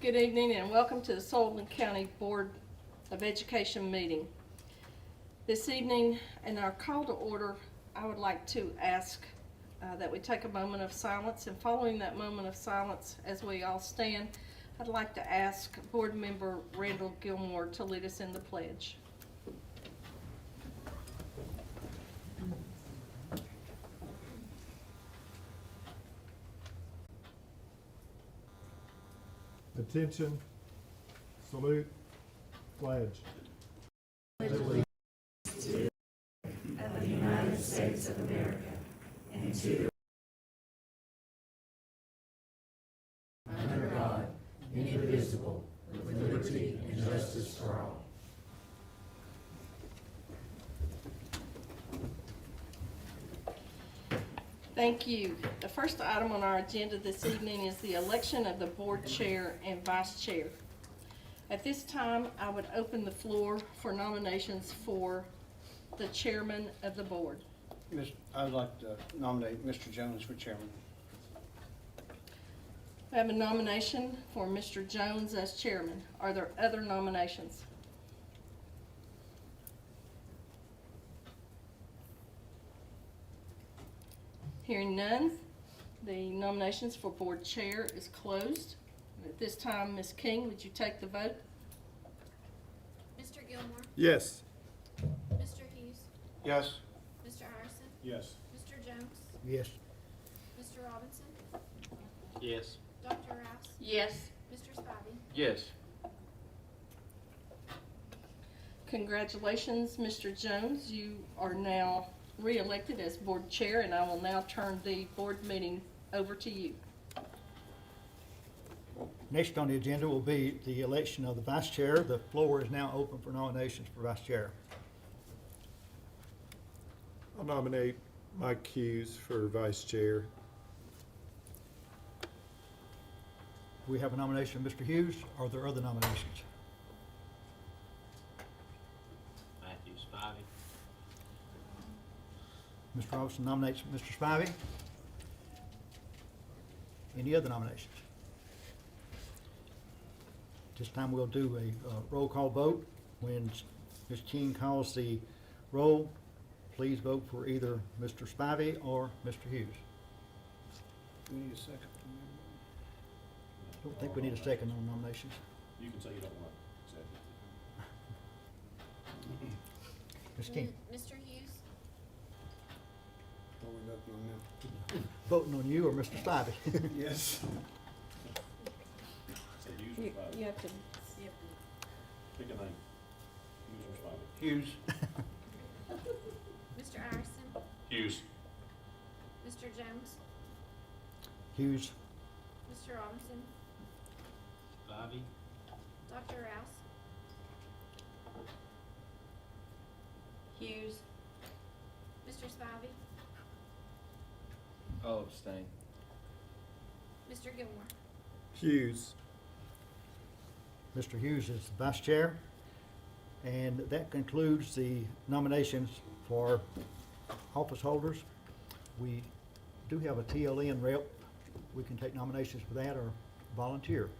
Good evening and welcome to the Sullivan County Board of Education meeting. This evening, in our call to order, I would like to ask that we take a moment of silence, and following that moment of silence, as we all stand, I'd like to ask Board Member Randall Gilmore to lead us in the pledge. Attention, salute, pledge. Of the United States of America and to under God, indivisible, with liberty and justice for all. Thank you. The first item on our agenda this evening is the election of the board chair and vice chair. At this time, I would open the floor for nominations for the chairman of the board. I would like to nominate Mr. Jones for chairman. I have a nomination for Mr. Jones as chairman. Are there other nominations? Hearing none, the nominations for board chair is closed. At this time, Ms. King, would you take the vote? Mr. Gilmore, Yes. Mr. Hughes, Yes. Mr. Iverson, Yes. Mr. Jones, Yes. Mr. Robinson, Yes. Dr. Rouse, Yes. Mr. Spivey. Yes. Congratulations, Mr. Jones. You are now re-elected as board chair, and I will now turn the board meeting over to you. Next on the agenda will be the election of the vice chair. The floor is now open for nominations for vice chair. I'll nominate Mike Hughes for vice chair. We have a nomination of Mr. Hughes. Are there other nominations? Matthew Spivey. Mr. Robinson nominates Mr. Spivey. Any other nominations? This time we'll do a roll call vote. When Ms. King calls the roll, please vote for either Mr. Spivey or Mr. Hughes. We need a second. I don't think we need a second on nominations. You can say you don't want to say it. Ms. King, Mr. Hughes, What are we voting on voting on you or Mr. Spivey? now? Yes. Say Hughes or Spivey. You have to, Pick a name. Hughes or Spivey. Hughes. Mr. Iverson, Hughes. Mr. Jones, Hughes. Mr. Robinson, Spivey. Dr. Rouse, Hughes. Mr. Spivey, I'll abstain. Mr. Gilmore. Hughes. Mr. Hughes is the vice chair. And that concludes the nominations for office holders. We do have a TLN rep. We can take nominations for that or volunteer.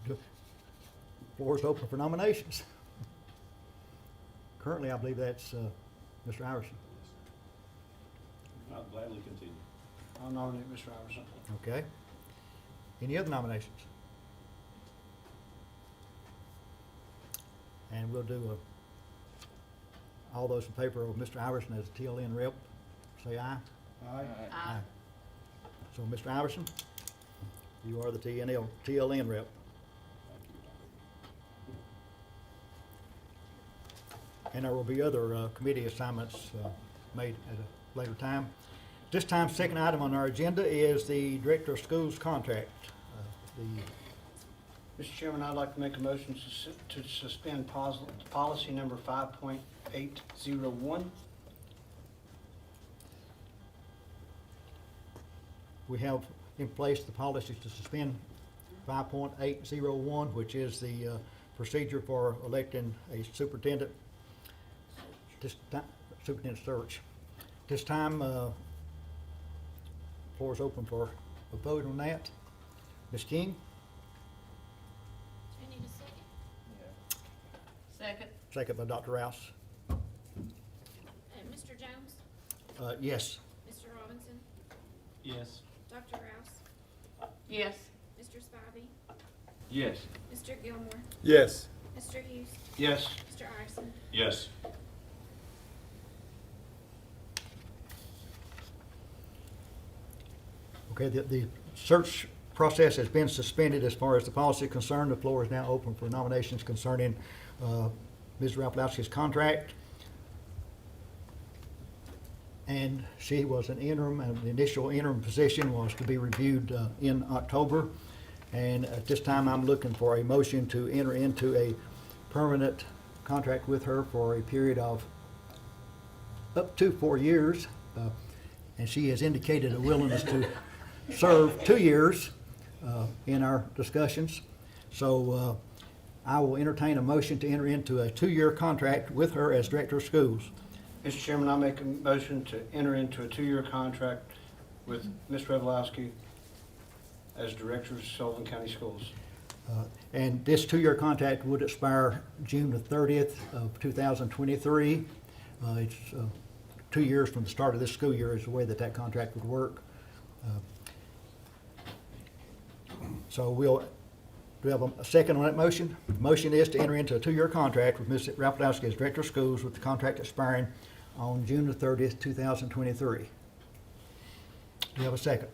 The floor is open for nominations. Currently, I believe that's Mr. Iverson. I'll gladly continue. I'll nominate Mr. Iverson. Okay. Any other nominations? And we'll do all those in favor of Mr. Iverson as TLN rep, say aye. Aye. Aye. So, Mr. Iverson, you are the TLN rep. And there will be other committee assignments made at a later time. This time, second item on our agenda is the Director of Schools contract. Mr. Chairman, I'd like to make a motion to suspend policy number 5.801. We have in place the policies to suspend 5.801, which is the procedure for electing a superintendent, superintendent search. This time, floor is open for a vote on that. Ms. King, Do you need a second? Second. second by Dr. Rouse. And Mr. Jones? Yes. Mr. Robinson? Yes. Dr. Rouse? Yes. Mr. Spivey? Yes. Mr. Gilmore? Yes. Mr. Hughes? Yes. Mr. Iverson? Yes. Okay, the search process has been suspended as far as the policy is concerned. The floor is now open for nominations concerning Ms. Rafalowski's contract. And she was an interim, and the initial interim position was to be reviewed in October. And at this time, I'm looking for a motion to enter into a permanent contract with her for a period of up to 4 years. And she has indicated a willingness to serve 2 years in our discussions. So I will entertain a motion to enter into a 2-year contract with her as Director of Schools. Mr. Chairman, I make a motion to enter into a 2-year contract with Ms. Revlowski as Director of Sullivan County Schools. And this 2-year contract would expire June the 30th of 2023. It's 2 years from the start of this school year is the way that contract would work. So do we have a second on that motion? The motion is to enter into a 2-year contract with Ms. Rafalowski as Director of Schools with the contract expiring on June the 30th, 2023. Do you have a second?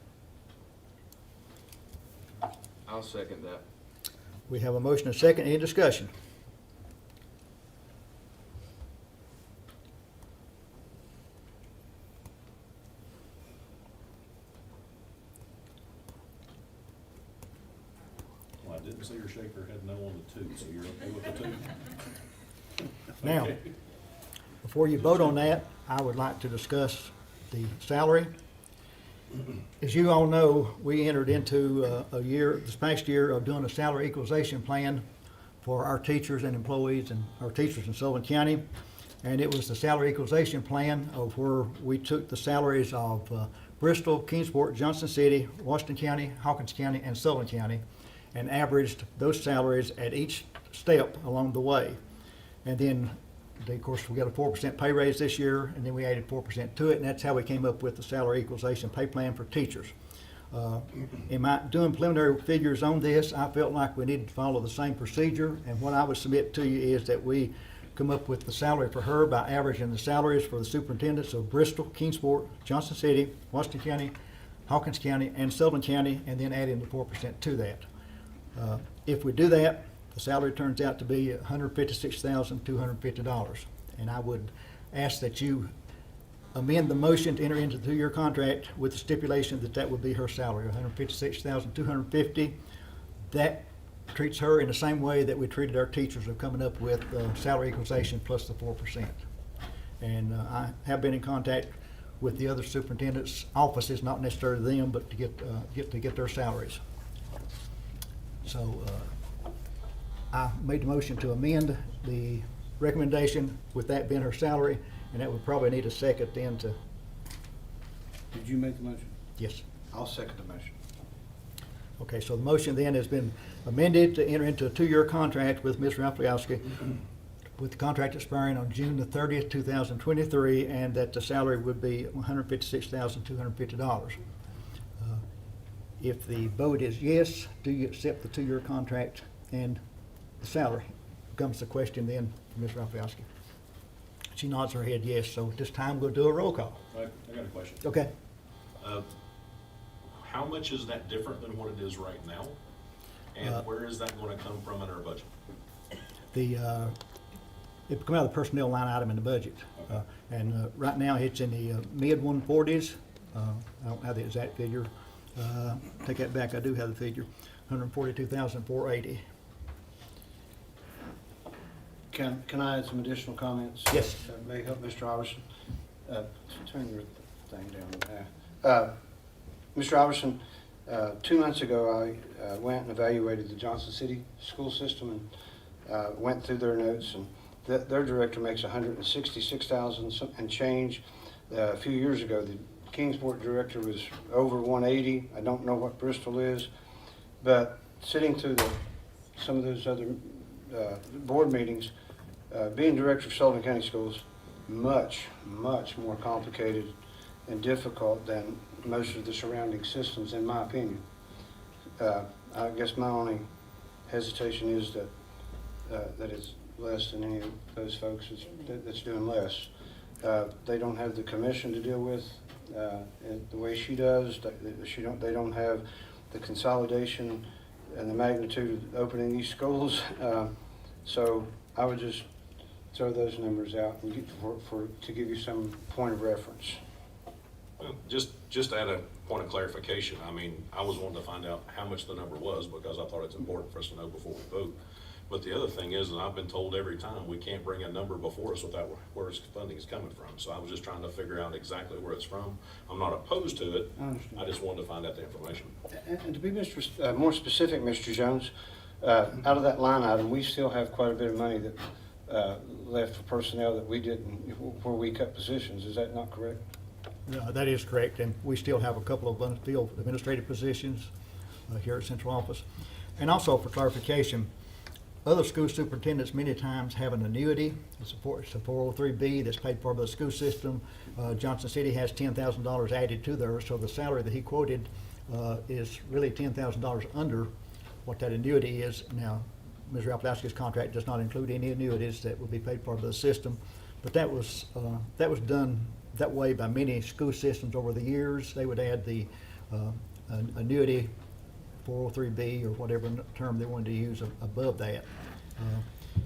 I'll second that. We have a motion and a second. Any discussion? Well, I didn't see her shake her head no on the 2, so you're okay with the 2? Now, Okay. before you vote on that, I would like to discuss the salary. As you all know, we entered into this past year of doing a salary equalization plan for our teachers and employees and our teachers in Sullivan County. And it was the salary equalization plan of where we took the salaries of Bristol, Kingsport, Johnson City, Washington County, Hawkins County, and Sullivan County, and averaged those salaries at each step along the way. And then, of course, we got a 4% pay raise this year, and then we added 4% to it, and that's how we came up with the salary equalization pay plan for teachers. In my doing preliminary figures on this, I felt like we needed to follow the same procedure, and what I would submit to you is that we come up with the salary for her by averaging the salaries for the superintendents of Bristol, Kingsport, Johnson City, Washington County, Hawkins County, and Sullivan County, and then adding the 4% to that. If we do that, the salary turns out to be $156,250. And I would ask that you amend the motion to enter into the 2-year contract with the stipulation that that would be her salary, $156,250. That treats her in the same way that we treated our teachers of coming up with salary equalization plus the 4%. And I have been in contact with the other superintendents' offices, not necessarily them, but to get their salaries. So I made the motion to amend the recommendation with that being her salary, and that would probably need a second then to, Did you make the motion? yes. I'll second the motion. Okay, so the motion then has been amended to enter into a 2-year contract with Ms. Rafalowski with the contract expiring on June the 30th, 2023, and that the salary would be $156,250. If the vote is yes, do you accept the 2-year contract and the salary? Comes the question then for Ms. Rafalowski. She nods her head yes, so at this time we'll do a roll call. I got a question. Okay. How much is that different than what it is right now? And where is that going to come from in our budget? It would come out of the personnel line item in the budget. Okay. And right now it's in the mid 140s. I don't have the exact figure. Take that back, I do have the figure, 142,480. Can I add some additional comments? Yes. That may help Mr. Iverson. Turn your thing down. Mr. Iverson, 2 months ago, I went and evaluated the Johnson City school system and went through their notes, and their director makes $166,000 and change. A few years ago, the Kingsport director was over 180. I don't know what Bristol is, but sitting through some of those other board meetings, being director of Sullivan County Schools, much more complicated and difficult than most of the surrounding systems, in my opinion. I guess my only hesitation is that it's less than any of those folks that's doing less. They don't have the commission to deal with the way she does. They don't have the consolidation and the magnitude of opening these schools. So I would just throw those numbers out and to give you some point of reference. Well, just to add a point of clarification, I mean, I was wanting to find out how much the number was because I thought it's important for us to know before we vote. But the other thing is, and I've been told every time, we can't bring a number before us without where its funding is coming from. So I was just trying to figure out exactly where it's from. I'm not opposed to it. I understand. I just wanted to find out the information. And to be more specific, Mr. Jones, out of that line item, we still have quite a bit of money that left for personnel that we didn't, where we cut positions. Is that not correct? That is correct, and we still have a couple of unfilled administrative positions here at central office. And also for clarification, other school superintendents many times have an annuity. It's a 403B that's paid for by the school system. Johnson City has $10,000 added to theirs, so the salary that he quoted is really $10,000 under what that annuity is. Now, Ms. Ralph-Dowski's contract does not include any annuities that will be paid for by the system, but that was done that way by many school systems over the years. They would add the annuity 403B or whatever term they wanted to use above that.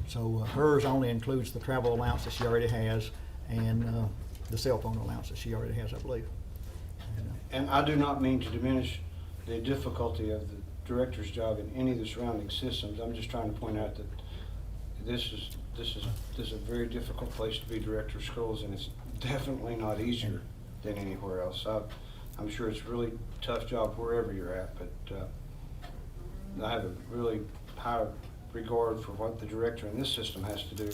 So hers only includes the travel allowance that she already has and the cell phone allowance that she already has, I believe. And I do not mean to diminish the difficulty of the director's job in any of the surrounding systems. I'm just trying to point out that this is a very difficult place to be director of schools, and it's definitely not easier than anywhere else. I'm sure it's a really tough job wherever you're at, but I have a really high regard for what the director in this system has to do,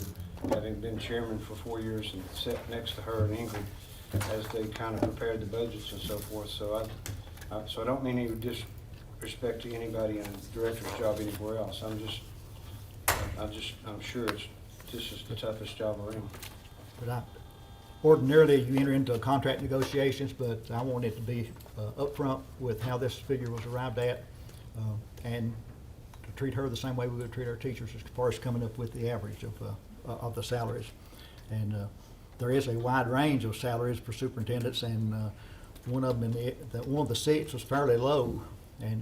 having been chairman for 4 years and sat next to her and Ingrid as they kind of prepared the budgets and so forth. So I don't mean any disrespect to anybody in a director's job anywhere else. I'm sure this is the toughest job around. But ordinarily, you enter into contract negotiations, but I want it to be upfront with how this figure was arrived at, and to treat her the same way we would treat our teachers as far as coming up with the average of the salaries. And there is a wide range of salaries for superintendents, and one of them one of the 6 was fairly low,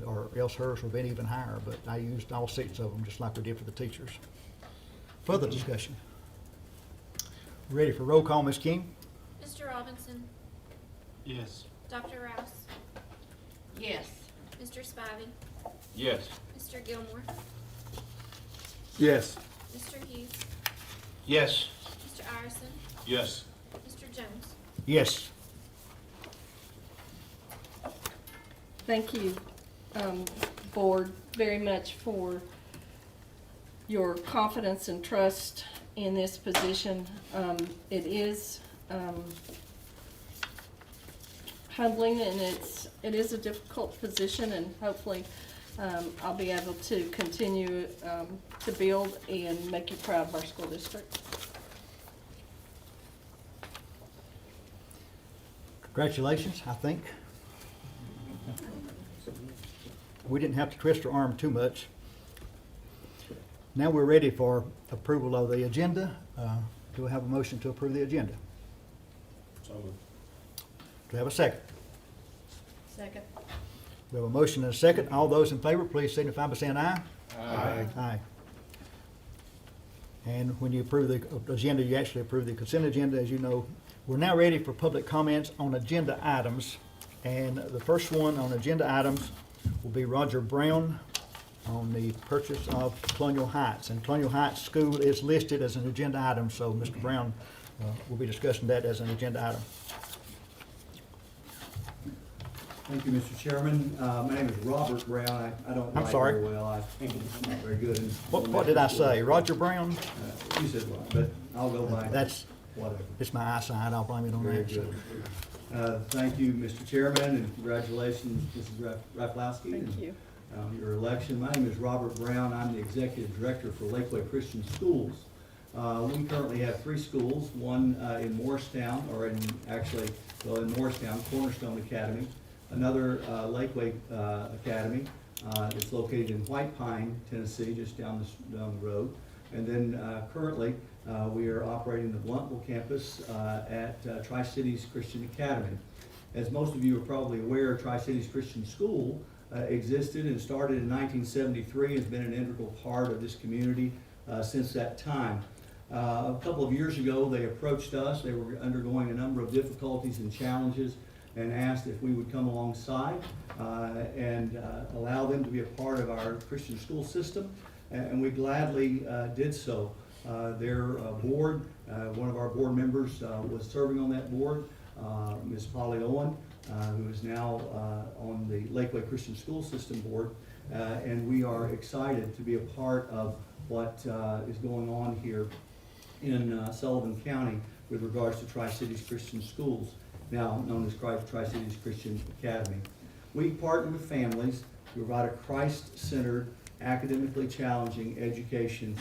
or else hers would have been even higher. But I used all 6 of them just like we did for the teachers. Further discussion. Ready for roll call, Ms. King? Mr. Robinson, Yes. Dr. Rouse, Yes. Mr. Spivey, Yes. Mr. Gilmore, Yes. Mr. Hughes, Yes. Mr. Ireson, Yes. Mr. Jones. Yes. Thank you, Board, very much for your confidence and trust in this position. It is humbling, and it is a difficult position, and hopefully I'll be able to continue to build and make you proud of our school district. Congratulations, I think. We didn't have to twist our arm too much. Now we're ready for approval of the agenda. Do we have a motion to approve the agenda? So moved. Do we have a second? Second. We have a motion and a second. All those in favor, please signify by saying aye. Aye. Aye. And when you approve the agenda, you actually approve the consent agenda, as you know. We're now ready for public comments on agenda items. And the first one on agenda items will be Roger Brown on the purchase of Colonial Heights. And Colonial Heights School is listed as an agenda item, so Mr. Brown will be discussing that as an agenda item. Thank you, Mr. Chairman. My name is Robert Brown. I don't I'm write sorry. very well. I'm not very good. What did I say? Roger Brown? You said what, but I'll go by. That's whatever. It's my eyesight, I'll blame it on Very that. so. good. Thank you, Mr. Chairman, and congratulations, Mrs. Rafalowski. Thank you. Your election. My name is Robert Brown. I'm the Executive Director for Lakeway Christian Schools. We currently have 3 schools, one in Morristown, in Morristown, Cornerstone Academy, another Lakeway Academy that's located in White Pine, Tennessee, just down the road. And then currently, we are operating the Bluntville campus at Tri-Cities Christian Academy. As most of you are probably aware, Tri-Cities Christian School existed and started in 1973, has been an integral part of this community since that time. A couple of years ago, they approached us. They were undergoing a number of difficulties and challenges and asked if we would come alongside and allow them to be a part of our Christian school system, and we gladly did so. Their board, one of our board members was serving on that board, Ms. Polly Owen, who is now on the Lakeway Christian School System Board, and we are excited to be a part of what is going on here in Sullivan County with regards to Tri-Cities Christian Schools, now known as Tri-Cities Christian Academy. We partner with families to provide a Christ-centered, academically challenging education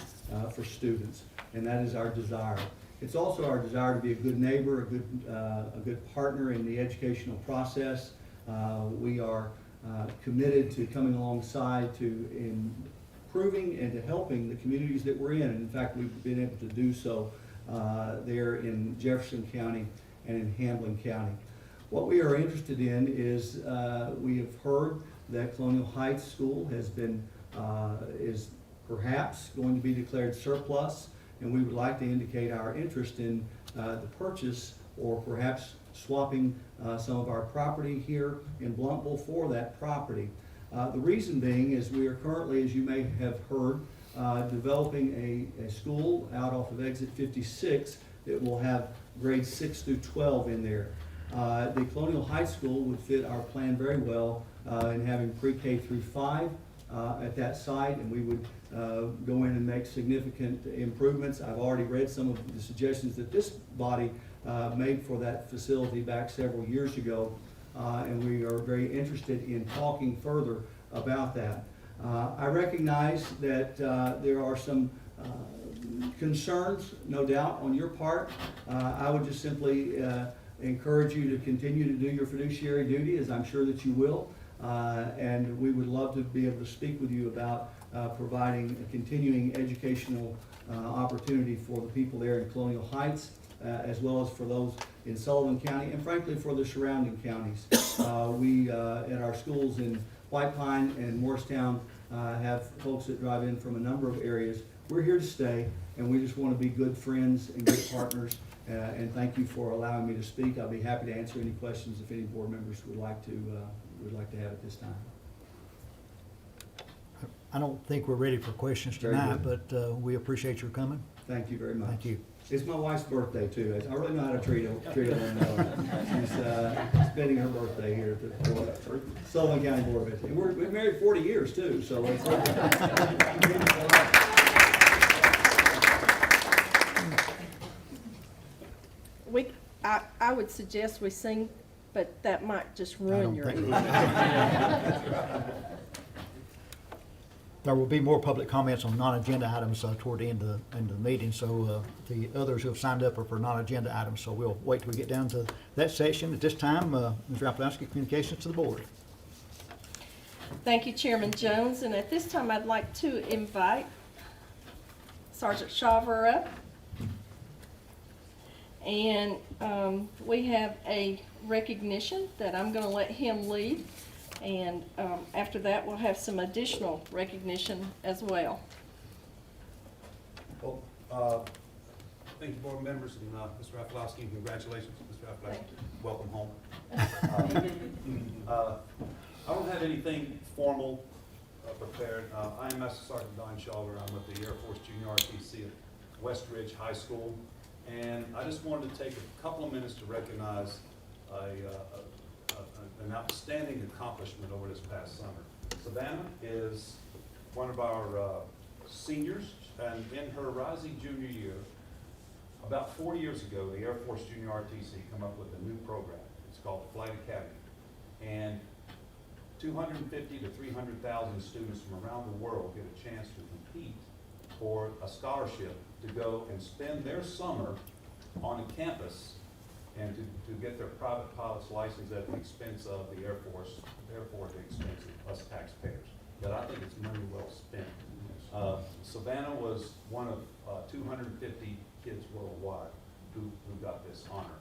for students, and that is our desire. It's also our desire to be a good neighbor, a good partner in the educational process. We are committed to coming alongside to improving and to helping the communities that we're in. And in fact, we've been able to do so there in Jefferson County and in Hamlin County. What we are interested in is we have heard that Colonial Heights School has been is perhaps going to be declared surplus, and we would like to indicate our interest in the purchase or perhaps swapping some of our property here in Bluntville for that property. The reason being is we are currently, as you may have heard, developing a school out off of exit 56 that will have grades 6 through 12 in there. The Colonial Heights School would fit our plan very well in having pre-K through 5 at that site, and we would go in and make significant improvements. I've already read some of the suggestions that this body made for that facility back several years ago, and we are very interested in talking further about that. I recognize that there are some concerns, no doubt, on your part. I would just simply encourage you to continue to do your fiduciary duty, as I'm sure that you will. And we would love to be able to speak with you about providing a continuing educational opportunity for the people there in Colonial Heights, as well as for those in Sullivan County, and frankly for the surrounding counties. We, at our schools in White Pine and Morristown, have folks that drive in from a number of areas. We're here to stay, and we just want to be good friends and good partners. And thank you for allowing me to speak. I'll be happy to answer any questions if any board members would like to have at this time. I don't think we're ready for questions Very tonight, but we appreciate your coming. Thank you very much. Thank you. It's my wife's birthday too. I really know how to treat her. She's spending her birthday here at the Sullivan County Board of Education. We've been married 40 years too, so it's I would suggest we sing, but that might just I ruin don't your think- evening. There will be more public comments on non-agenda items toward the end of the meeting, so the others who have signed up are for non-agenda items, so we'll wait till we get down to that section. At this time, Ms. Rafalowski, communications to the board. Thank you, Chairman Jones, and at this time, I'd like to invite Sergeant Shaver up. And we have a recognition that I'm going to let him lead. And after that, we'll have some additional recognition as well. Well, thank you, board members, and Mr. Rafalowski, and congratulations, Mr. Rafalowski. Thank you. Welcome home. I don't have anything formal prepared. I am Master Sergeant Don Shaver. I'm with the Air Force Junior RTC at West Ridge High School, and I just wanted to take a couple of minutes to recognize an outstanding accomplishment over this past summer. Savannah is one of our seniors, and in her rising junior year, About 4 years ago, the Air Force Junior RTC come up with a new program. It's called Flight Academy. And 250 to 300,000 students from around the world get a chance to compete for a scholarship to go and spend their summer on a campus and to get their private pilot's license at the expense of the Air Force, therefore at the expense of us taxpayers. But I think it's money well spent. Savannah was one of 250 kids worldwide who got this honor.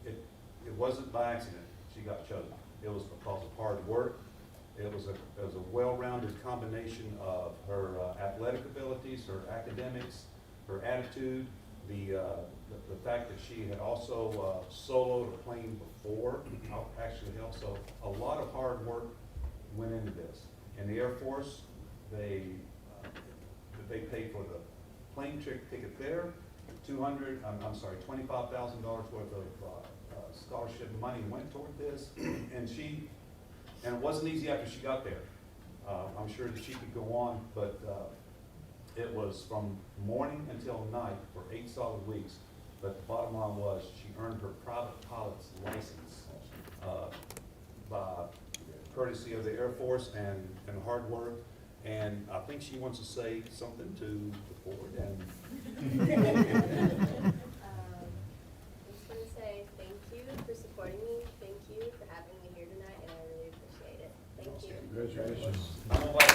It wasn't by accident she got chosen. It was because of hard work. It was a well-rounded combination of her athletic abilities, her academics, her attitude, the fact that she had also soloed a plane before actually helped. So a lot of hard work went into this. And the Air Force, they paid for the plane ticket there, $25,000 worth of scholarship money went toward this, and it wasn't easy after she got there. I'm sure that she could go on, but it was from morning until night for 8 solid weeks. But the bottom line was she earned her private pilot's license by courtesy of the Air Force and hard work. And I think she wants to say something to the board. And just want to say thank you for supporting me. Thank you for having me here tonight, and I really appreciate it. Thank you. Congratulations. I'm gonna let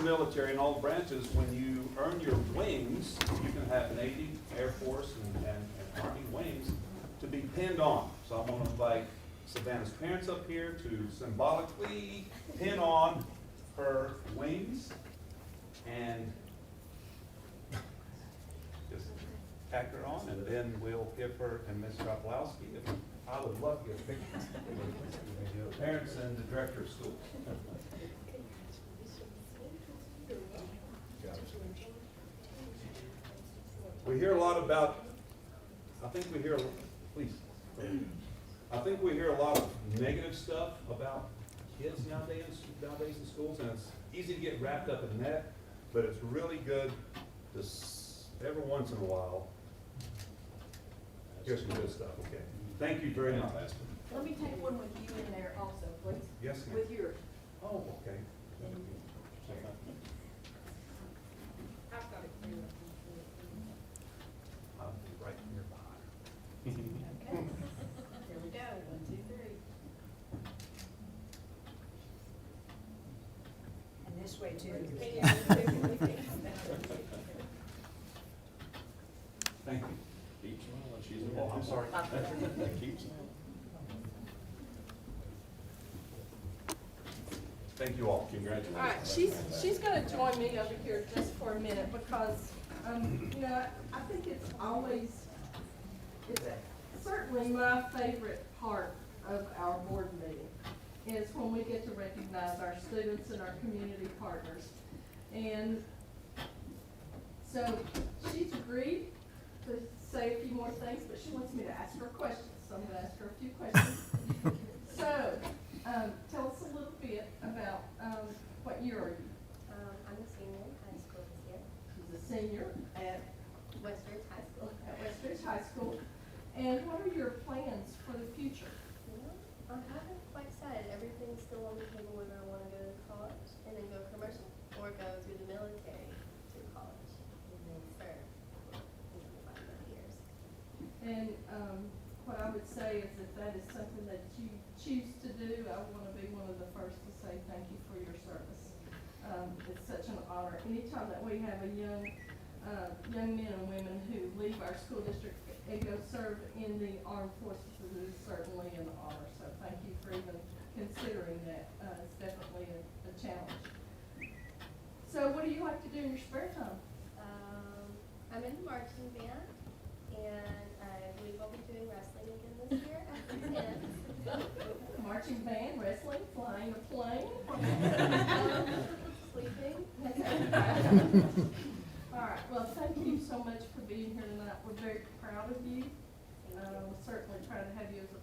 military in all branches, when you earn your wings, you can have Navy, Air Force, and Army wings to be pinned on. So I'm going to invite Savannah's parents up here to symbolically pin on her wings and just tack her on, and then we'll give her, and Ms. Rapolowski, I would love to get a picture. Parents and the director of school. We hear a lot about, I think we hear a lot of negative stuff about kids nowadays in schools, and it's easy to get wrapped up in that, but it's really good to every once in a while hear some good stuff. Okay. Thank you very much. Let me take one with you in there also, please. Yes, ma'am. With yours. Oh, okay. I've got it too. I'll be right nearby. Okay. Here we go. 1, 2, 3. And this way too. Thank you. Keep smiling, she's involved. I'm sorry. Keep smiling. Thank you all. Congratulations. All right, she's gonna join me over here just for a minute because, you know, I think it's certainly my favorite part of our board meeting is when we get to recognize our students and our community partners. And so she's agreed to say a few more things, but she wants me to ask her questions, so I'm gonna ask her a few questions. So, tell us a little bit about what year are you? I'm a senior in high school this year She's a senior at Westridge High School. Westridge High School. And what are your plans for the future? I haven't quite decided. Everything's still on the table whether I want to go to college and then go commercial or go to the military to college and then serve for 5 years. And what I would say is if that is something that you choose to do, I want to be one of the first to say thank you for your service. It's such an honor. Anytime that we have a young men and women who leave our school district and go serve in the armed forces, it is certainly an honor. So thank you for even considering that. It's definitely a challenge. So what do you like to do in your spare time? I'm in the marching band, and I believe I'll be doing wrestling again this year after 10. Marching band, wrestling, flying a plane. Sleeping. All right, well, thank you so much for being here tonight. We're very proud of you. We'll certainly try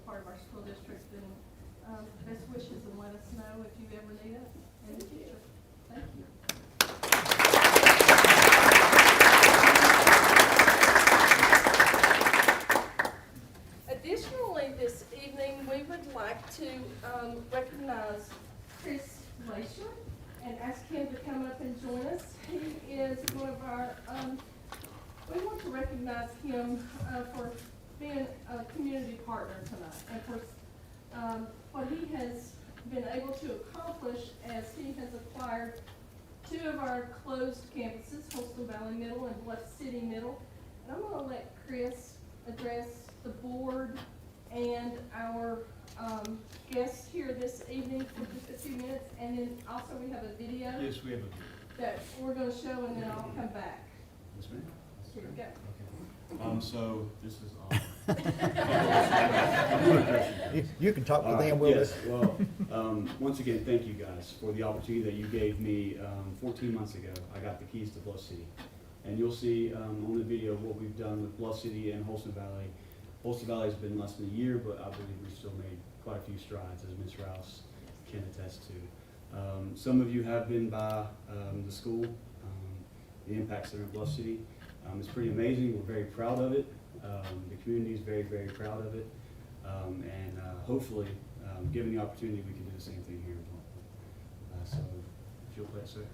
part of our school district. And best wishes, and let us know if you ever need us in the future. Thank you. Additionally, this evening, we would like to recognize Chris Glacier and ask him to come up and join us. He is one of our, we want to recognize him for being a community partner tonight and for what he has been able to accomplish as he has acquired 2 of our closed campuses, Holston Valley Middle and Bluff City Middle. And I'm going to let Chris address the board and our guests here this evening for just a few minutes. And then also we have a video Yes, we have a. that we're going to show, and then I'll come back. Yes, ma'am. Here we go. So this is, You can talk to them, we'll yes, well, once again, thank you guys for the opportunity that you gave me. 14 months ago, I got the keys to Bluff City. And you'll see on the video what we've done with Bluff City and Holston Valley. Holston Valley has been less than a year, but I believe we've still made quite a few strides, as Ms. Rouse can attest to. Some of you have been by the school, the Impact Center in Bluff City. It's pretty amazing. We're very proud of it. The community is very, very proud of it. And hopefully, given the opportunity, we can do the same thing here as well. So, if you'll play it, sir.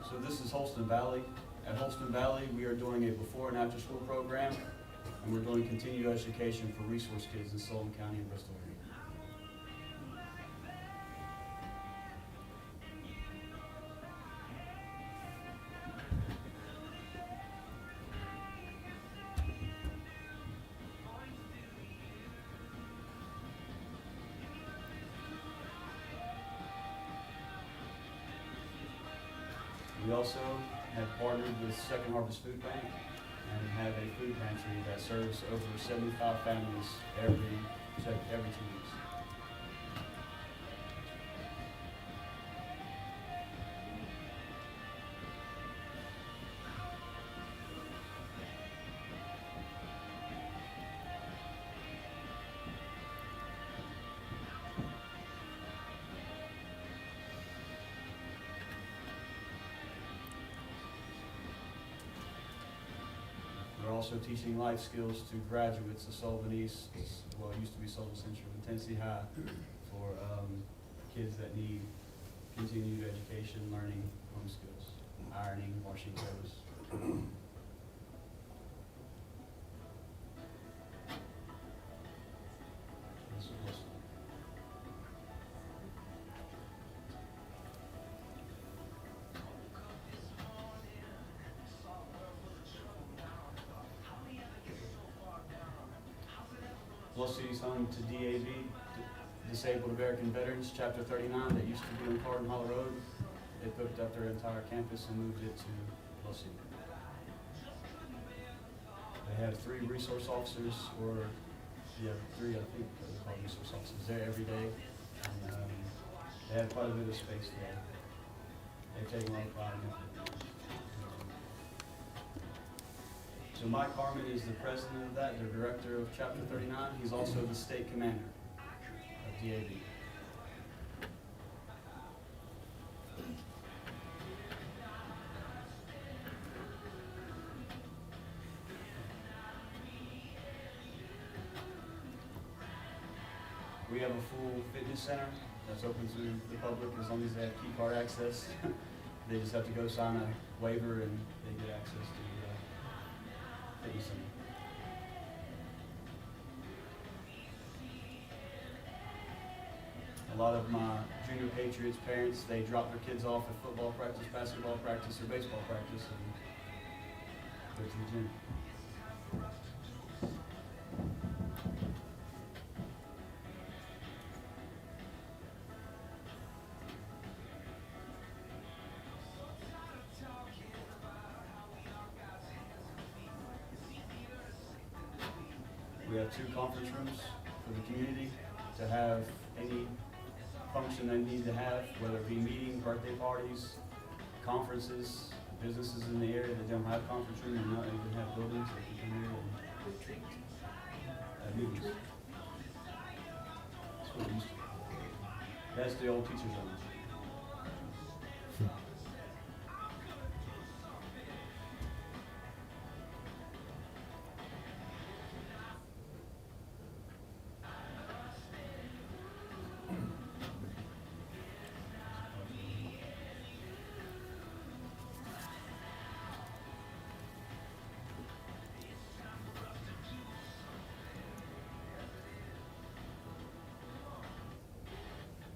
So this is Holston Valley. At Holston Valley, we are doing a before and after school program, and we're doing continued education for resource kids in Sullivan County and Bristol area. We also have partnered with Second Harvest Food Bank and have a food pantry that serves over 75 families every 2 weeks. also teaching life skills to graduates of Sullivan East, well, it used to be Sullivan Central, and Tennessee High, for kids that need continued education, learning home skills, ironing, washing clothes. This is what's- Los City's home to DAV, Disabled American Veterans, Chapter 39, that used to be on Cardin Hollow Road. They booked up their entire campus and moved it to Los City. They have 3 resource officers, or, yeah, 3, I think, they're called resource officers, there every day. And they have quite a bit of space there. They've taken a lot of pride in it. So Mike Harmon is the president of that, the director of Chapter 39. He's also the state commander of DAV. We have a full fitness center that's open to the public as long as they have key card access. They just have to go sign a waiver and they get access to the fitness center. A lot of my junior Patriots parents, they drop their kids off at football practice, basketball practice, or baseball practice and go to the gym. We have 2 conference rooms for the community to have any function they need to have, whether it be meeting, birthday parties, conferences, businesses in the area that don't have conference room and not even have buildings that can come here and have meetings. That's what it used to be. That's the old teacher's lounge.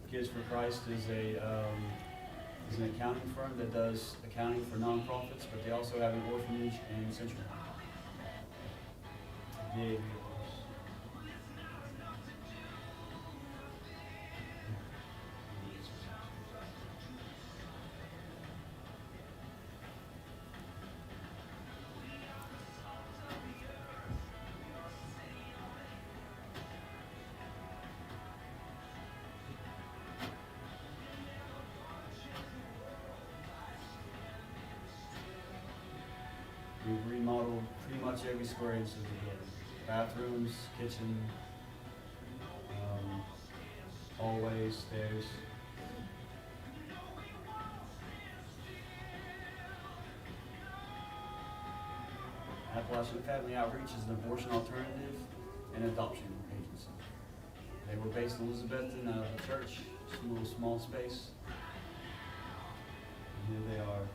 Kids for Christ is an accounting firm that does accounting for nonprofits, but they also have an orphanage in Central. DAV. We've remodeled pretty much every square inch of the building. Bathrooms, kitchen, hallways, stairs. Appalachian Family Outreach is an abortion alternative and adoption agency. They were based in Elizabethton out of a church, just a little small space. And here they are.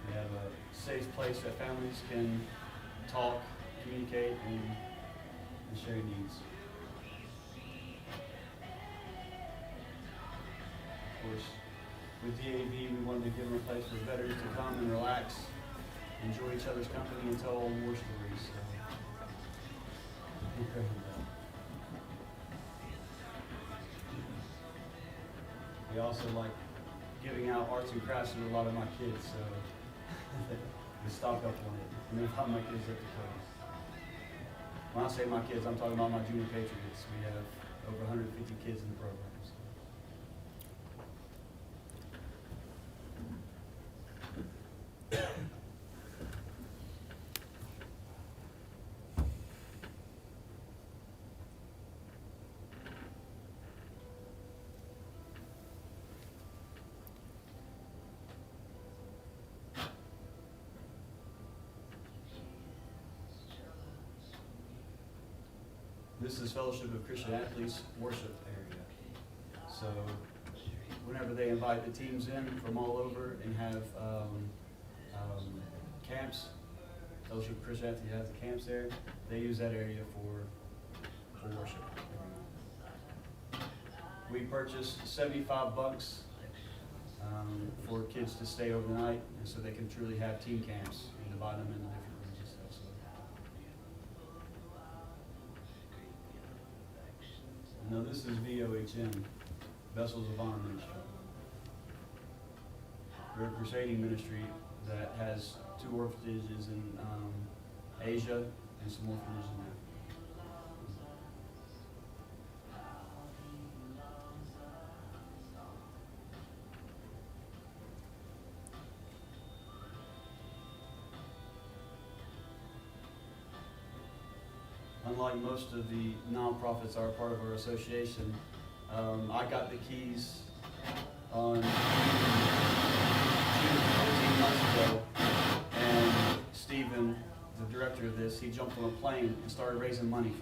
They have a safe place that families can talk, communicate, and share needs. Of course, with DAV, we wanted to give them a place for veterans to come and relax, enjoy each other's company, and tell old war stories. So, we're proud of that. We also like giving out arts and crafts to a lot of my kids, so we stock up on it. And then have my kids at the club. When I say my kids, I'm talking about my junior Patriots. We have over 150 kids in the program. So. This is Fellowship of Christian Athletes worship area. So whenever they invite the teams in from all over and have camps, Fellowship of Christian Athletes has the camps there, they use that area for worship. We purchased $75 for kids to stay overnight, and so they can truly have team camps and divide them into different rooms and stuff. So. Now this is VOHM, Vessels of Honor Ministry. We're a crusading ministry that has 2 orphanages in Asia and some orphanages in Africa. Unlike most of the nonprofits that are part of our association, I got the keys on June 14 months ago, and Stephen, the director of this, he jumped on a plane and started raising money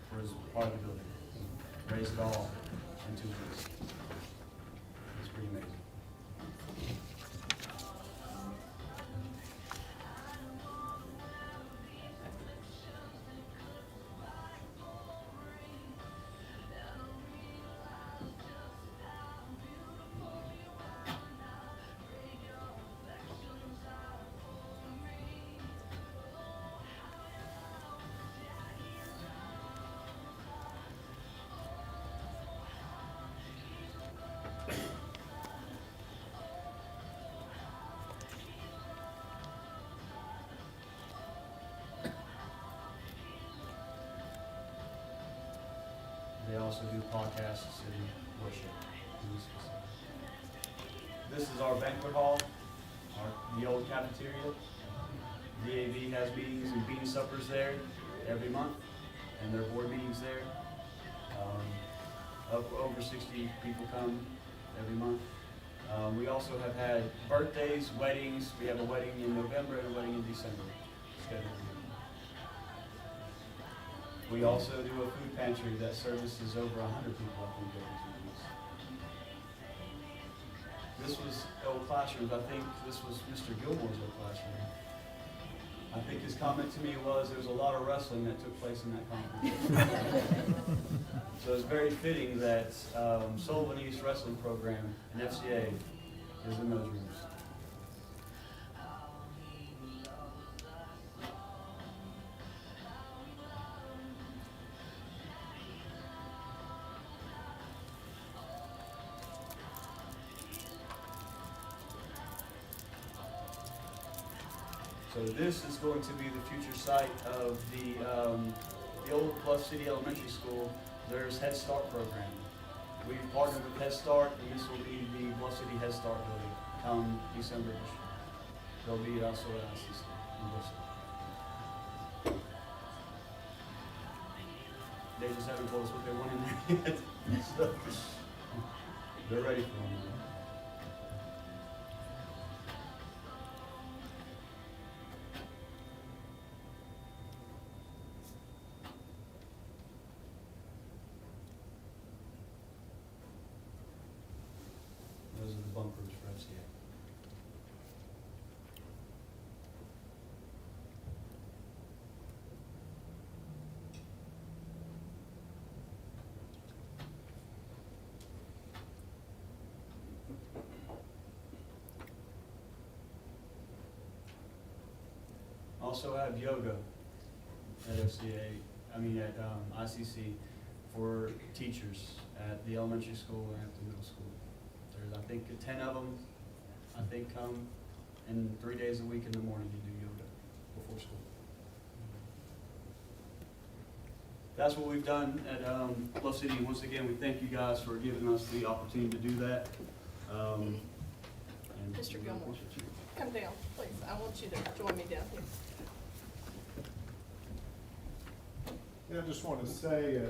for his part of the building. Raised it all in 2 weeks. It's pretty amazing. They also do podcasts and worship. This is our banquet hall, the old cafeteria. DAV has meetings and bean suppers there every month, and their board meetings there. Over 60 people come every month. We also have had birthdays, weddings. We have a wedding in November and a wedding in December scheduled. We also do a food pantry that services over 100 people, I think, every 2 weeks. This was old classrooms. I think this was Mr. Gilmore's old classroom. I think his comment to me was there was a lot of wrestling that took place in that conference. So it's very fitting that Sullivan East Wrestling Program and FCA is in those rooms. So this is going to be the future site of the old Bluff City Elementary School. There's Head Start program. We've partnered with Head Start, and this will be the Bluff City Head Start building come December this year. They'll be also at ICC in Bluff City. They just haven't told us what they want in there yet. So they're ready for them. Those are the bumpers for FCA. Also have yoga at FCA, at ICC for teachers at the elementary school and at the middle school. There's, I think, 10 of them, come, and 3 days a week in the morning you do yoga before school. That's what we've done at Bluff City. Once again, we thank you guys for giving us the opportunity to do that. And Mr. Gilmore, come down, please. I want you to join me down here. Yeah, I just want to say,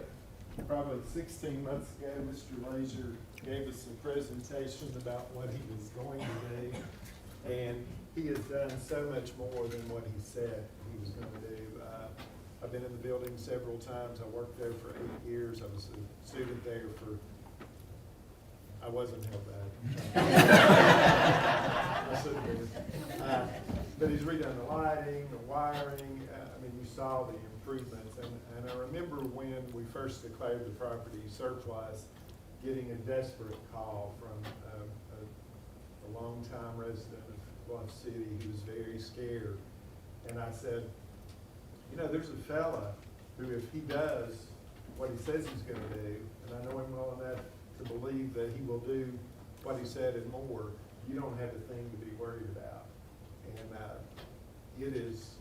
probably 16 months ago, Mr. Lazier gave us a presentation about what he was going to do, and he has done so much more than what he said he was going to do. I've been in the building several times. I worked there for 8 years. I was a student there for, I wasn't held back. I should have been. But he's redone the lighting, the wiring. I mean, you saw the improvements. And I remember when we first declared the property surplus, getting a desperate call from a longtime resident of Bluff City who was very scared. And I said, you know, there's a fella who, if he does what he says he's going to do, and I know him well enough to believe that he will do what he said and more, you don't have a thing to be worried about. And it is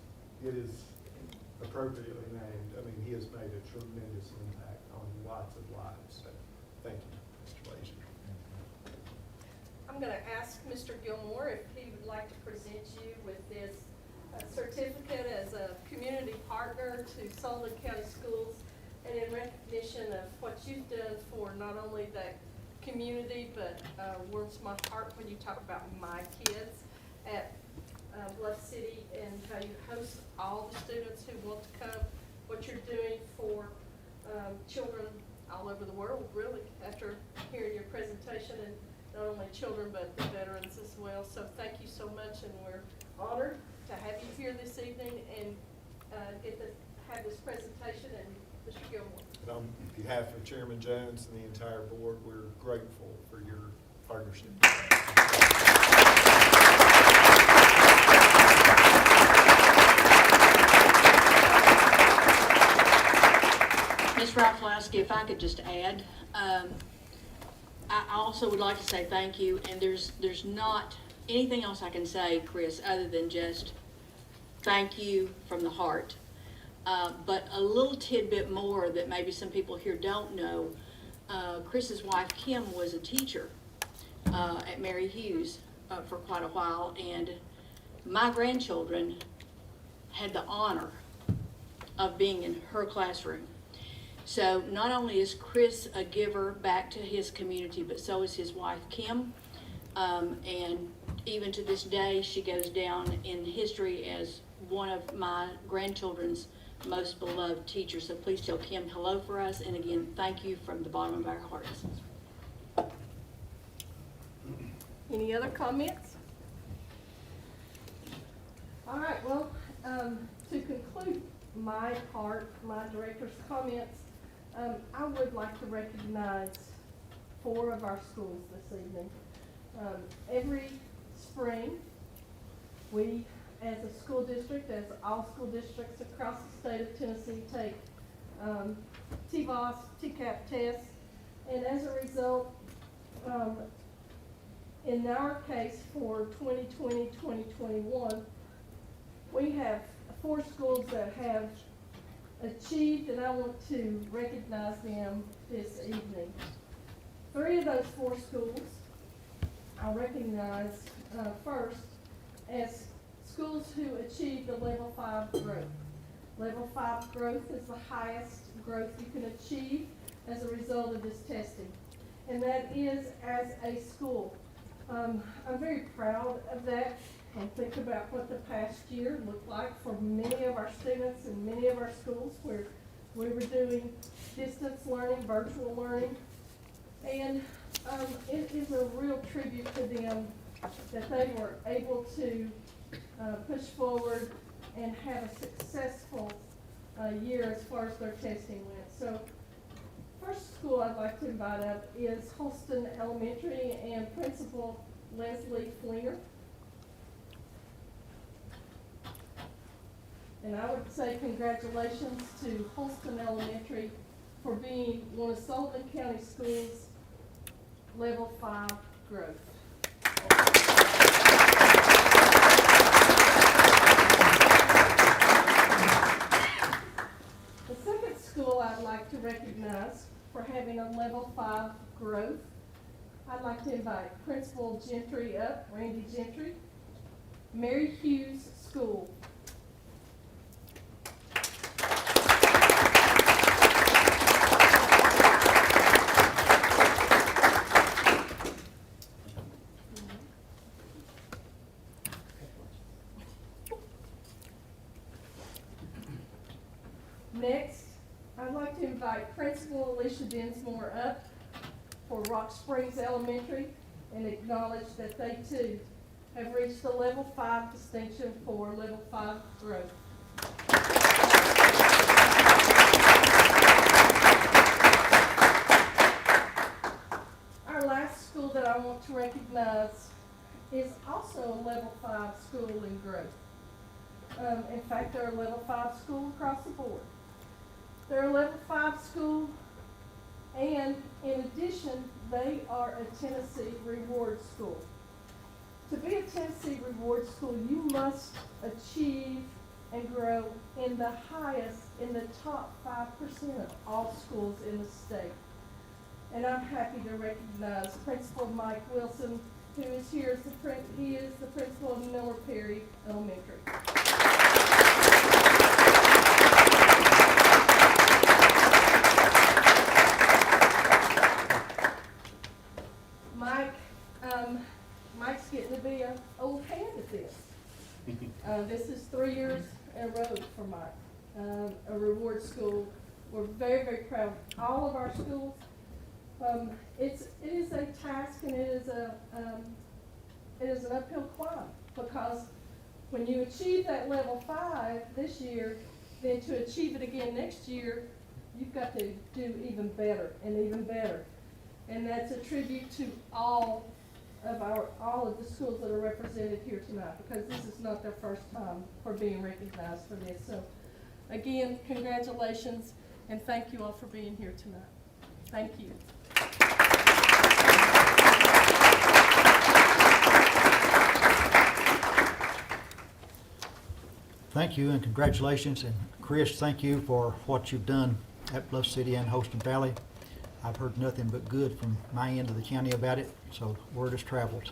appropriately named. I mean, he has made a tremendous impact on lots of lives. So, thank you, Mr. Lazier. I'm going to ask Mr. Gilmore if he would like to present you with this certificate as a community partner to Sullivan County Schools, and in recognition of what you've done for not only the community, but warms my heart when you talk about my kids at Bluff City and how you host all the students who want to come, what you're doing for children all over the world, really, after hearing your presentation, and not only children, but the veterans as well. So thank you so much, and we're honored to have you here this evening and get to have this presentation. And Mr. Gilmore. And on behalf of Chairman Jones and the entire board, we're grateful for your partnership. Ms. Rafalowski, if I could just add, I also would like to say thank you, and there's not anything else I can say, Chris, other than just thank you from the heart. But a little tidbit more that maybe some people here don't know, Chris's wife, Kim, was a teacher at Mary Hughes for quite a while, and my grandchildren had the honor of being in her classroom. So not only is Chris a giver back to his community, but so is his wife, Kim. And even to this day, she goes down in history as one of my grandchildren's most beloved teachers. So please tell Kim hello for us. And again, thank you from the bottom of our hearts. Any other comments? All right, well, to conclude my part, my director's comments, I would like to recognize 4 of our schools this evening. Every spring, we, as a school district, as all school districts across the state of Tennessee, take TVOS, TCAP tests, and as a result, in our case for 2020-2021, we have 4 schools that have achieved, and I want to recognize them this evening. 3 of those 4 schools I recognize first as schools who achieved the level 5 growth. Level 5 growth is the highest growth you can achieve as a result of this testing, and that is as a school. I'm very proud of that, and think about what the past year looked like for many of our students in many of our schools where we were doing distance learning, virtual learning, and it is a real tribute to them that they were able to push forward and have a successful year as far as their testing went. So, first school I'd like to invite up is Holston Elementary and Principal Leslie Flinger. And I would say congratulations to Holston Elementary for being one of Sullivan County Schools' level 5 growth. The second school I'd like to recognize for having a level 5 growth, I'd like to invite Principal Gentry up, Randy Gentry, Mary Hughes School. Principal Alicia Dinsmore up for Rock Springs Elementary and acknowledge that they too have reached the Level 5 distinction for Level 5 growth. Our last school that I want to recognize is also a Level 5 school in growth. In fact, they're a Level 5 school across the board. They're a Level 5 school, and in addition, they are a Tennessee Reward School. To be a Tennessee Reward School, you must achieve and grow in the top 5% of all schools in the state. And I'm happy to recognize Principal Mike Wilson, who is here as he is the principal of Miller Perry Elementary. Mike's getting to be an old hand at this. This is 3 years in a row for Mike. A reward school. We're very, very proud of all of our schools. It is a task, and it is an uphill climb, because when you achieve that Level 5 this year, then to achieve it again next year, you've got to do even better and even better. And that's a tribute to all of the schools that are represented here tonight, because this is not their first time for being recognized for this. So again, congratulations, and thank you all for being here tonight. Thank you. Thank you and congratulations, and Chris, thank you for what you've done at Bluff City and Holston Valley. I've heard nothing but good from my end of the county about it, so word has traveled.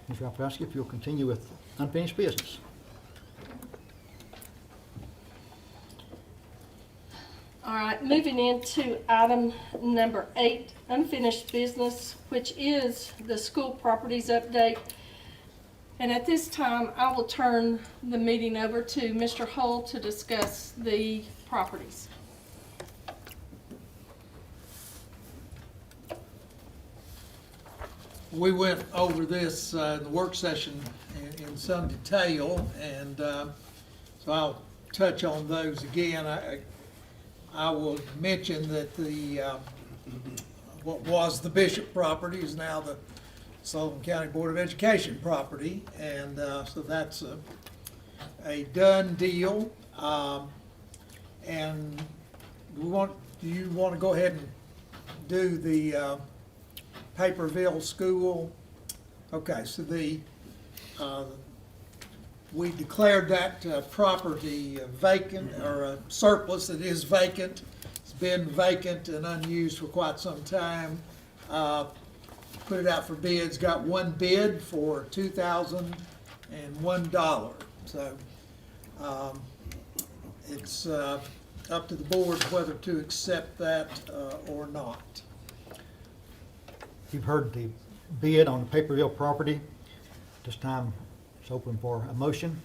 Ms. Rafalski, if you'll continue with unfinished business. All right, moving into item number 8, unfinished business, which is the school properties update. And at this time, I will turn the meeting over to Mr. Hull to discuss the properties. We went over this in the work session in some detail, and so I'll touch on those again. I will mention that what was the Bishop property is now the Sullivan County Board of Education property, and so that's a done deal. And do you want to go ahead and do the Paperville School? Okay, so we declared that property vacant, or surplus. It is vacant. It's been vacant and unused for quite some time. Put it out for bids, got one bid for $2,001. So it's up to the board whether to accept that or not. You've heard the bid on the Paperville property. This time it's open for a motion.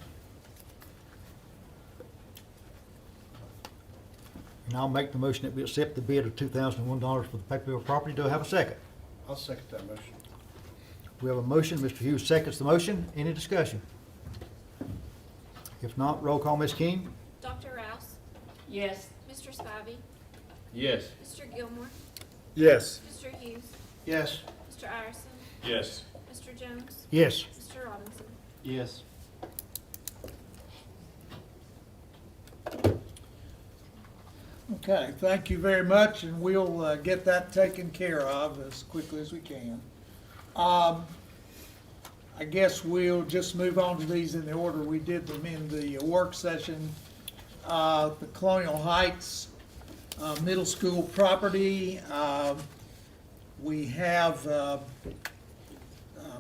And I'll make the motion that we accept the bid of $2,001 for the Paperville property. Do I have a second? I'll second that motion. We have a motion. Mr. Hughes seconds the motion. Any discussion? If not, roll call, Ms. King. Dr. Rouse, Yes. Mr. Spivey, Yes. Mr. Gilmore, Yes. Mr. Hughes, Yes. Mr. Ireson, Yes. Mr. Jones, Yes. Mr. Robinson. Yes. Okay, thank you very much, and we'll get that taken care of as quickly as we can. I guess we'll just move on to these in the order we did them in the work session. The Colonial Heights Middle School property, we have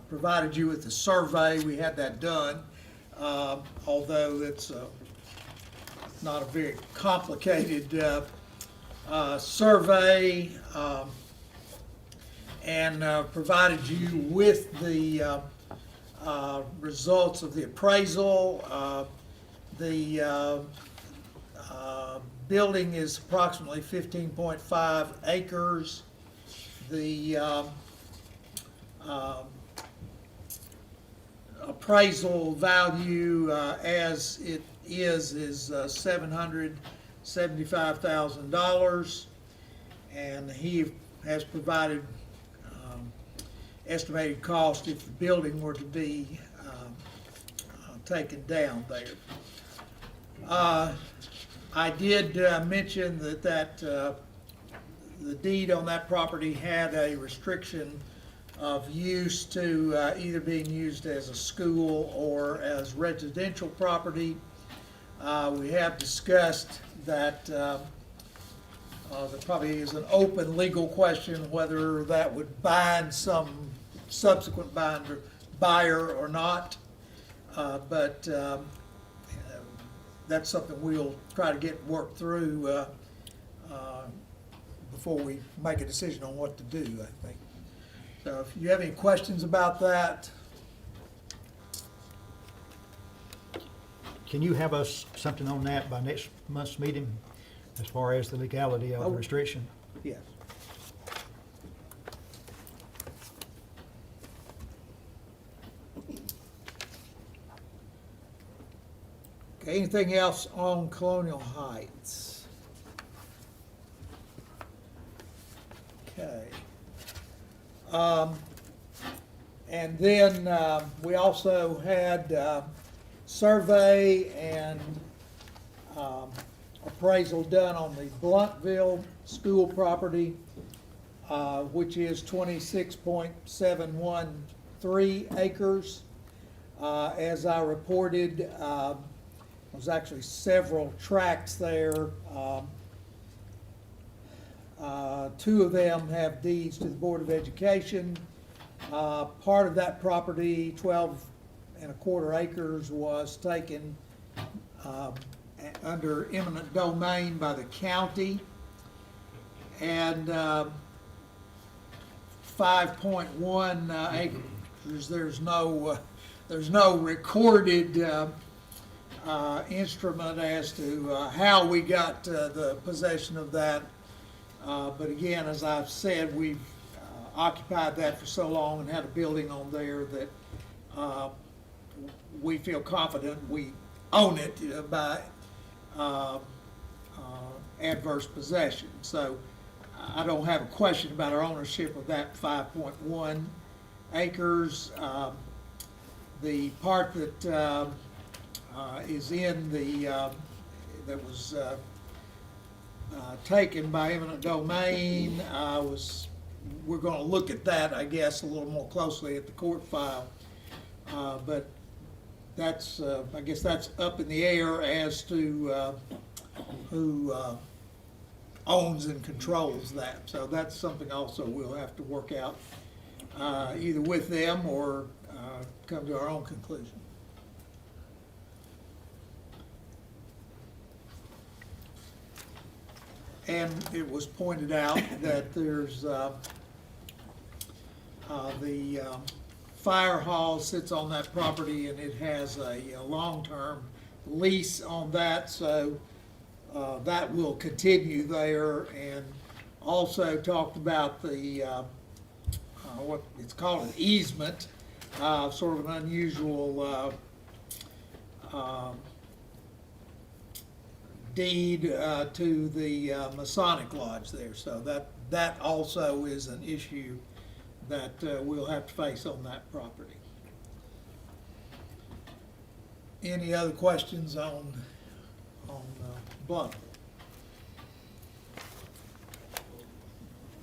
provided you with a survey. We had that done, although it's not a very complicated survey, and provided you with the results of the appraisal. The building is approximately 15.5 acres. The appraisal value as it is $775,000. And he has provided estimated cost if the building were to be taken down there. I did mention that the deed on that property had a restriction of use to either being used as a school or as residential property. We have discussed that there probably is an open legal question whether that would bind some subsequent buyer or not. But that's something we'll try to get worked through before we make a decision on what to do, I think. So if you have any questions about that. Can you have us something on that by next month's meeting as far as the legality of the restriction? Yes. Okay, anything else on Colonial Heights? Okay. And then we also had survey and appraisal done on the Bluntville school property, which is 26.713 acres. As I reported, there's actually several tracts there. Two of them have deeds to the Board of Education. Part of that property, 12.25 acres, was taken under eminent domain by the county, and 5.1 acres, there's no recorded instrument as to how we got the possession of that. But again, as I've said, we've occupied that for so long and had a building on there that we feel confident we own it by adverse possession. So I don't have a question about our ownership of that 5.1 acres. The part that is in the, that was taken by eminent domain, we're going to look at that, I guess, a little more closely at the court file. But that's, I guess that's up in the air as to who owns and controls that. So that's something also we'll have to work out either with them or come to our own conclusion. And it was pointed out that there's the fire hall sits on that property and it has a long-term lease on that, so that will continue there. And also talked about the what it's called an easement, sort of an unusual deed to the Masonic Lodge there. So that also is an issue that we'll have to face on that property. Any other questions on Bluntville?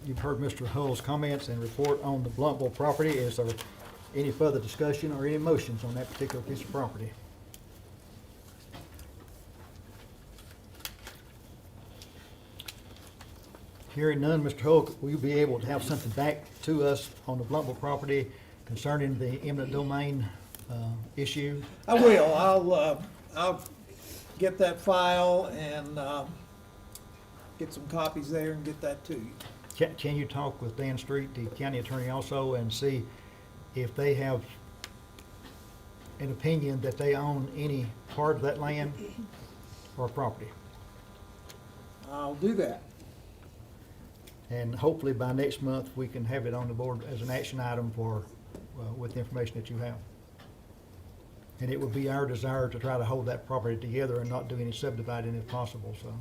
You've heard Mr. Hull's comments and report on the Bluntville property. Is there any further discussion or any motions on that particular piece of property? Hearing none, Mr. Hull, will you be able to have something back to us on the Bluntville property concerning the eminent domain issue? I will. I'll get that file and get some copies there and get that to you. Can you talk with Dan Street, the county attorney, also, and see if they have an opinion that they own any part of that land or property? I'll do that. And hopefully by next month, we can have it on the board as an action item for, with the information that you have. And it would be our desire to try to hold that property together and not do any subdividing if possible, so.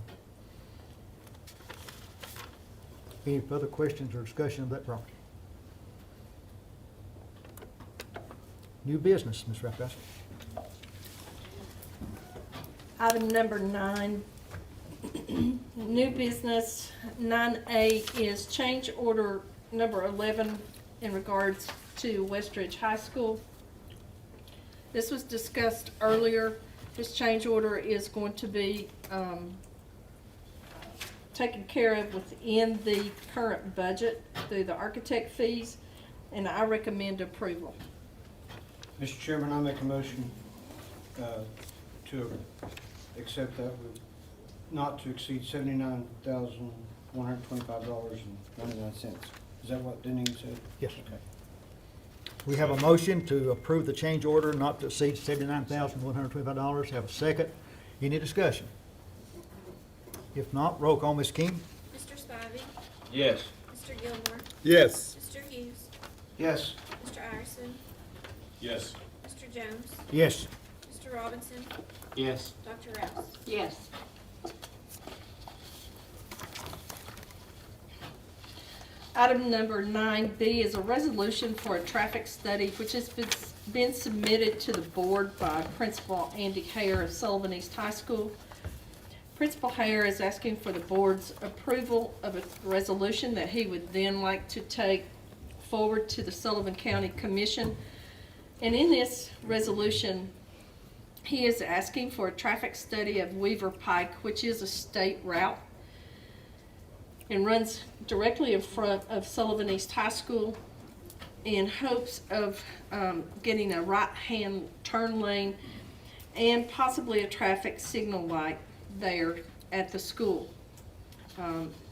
Any further questions or discussion of that property? New business, Ms. Rapkowski. Item number 9, new business. 9A is change order number 11 in regards to Westridge High School. This was discussed earlier. This change order is going to be taken care of within the current budget through the architect fees, and I recommend approval. Mr. Chairman, I make a motion to accept that with not to exceed $79,125.99. Is that what Denny said? Yes. Okay. We have a motion to approve the change order not to exceed $79,125. Have a second. Any discussion? If not, roll call, Ms. King. Mr. Spivey. Yes. Mr. Gilmore. Yes. Mr. Hughes. Yes. Mr. Iverson. Yes. Mr. Jones. Yes. Mr. Robinson. Yes. Dr. Rouse. Yes. Item number 9B is a resolution for a traffic study which has been submitted to the board by Principal Andy Hare of Sullivan East High School. Principal Hare is asking for the board's approval of a resolution that he would then like to take forward to the Sullivan County Commission. And in this resolution, he is asking for a traffic study of Weaver Pike, which is a state route and runs directly in front of Sullivan East High School, in hopes of getting a right-hand turn lane and possibly a traffic signal light there at the school.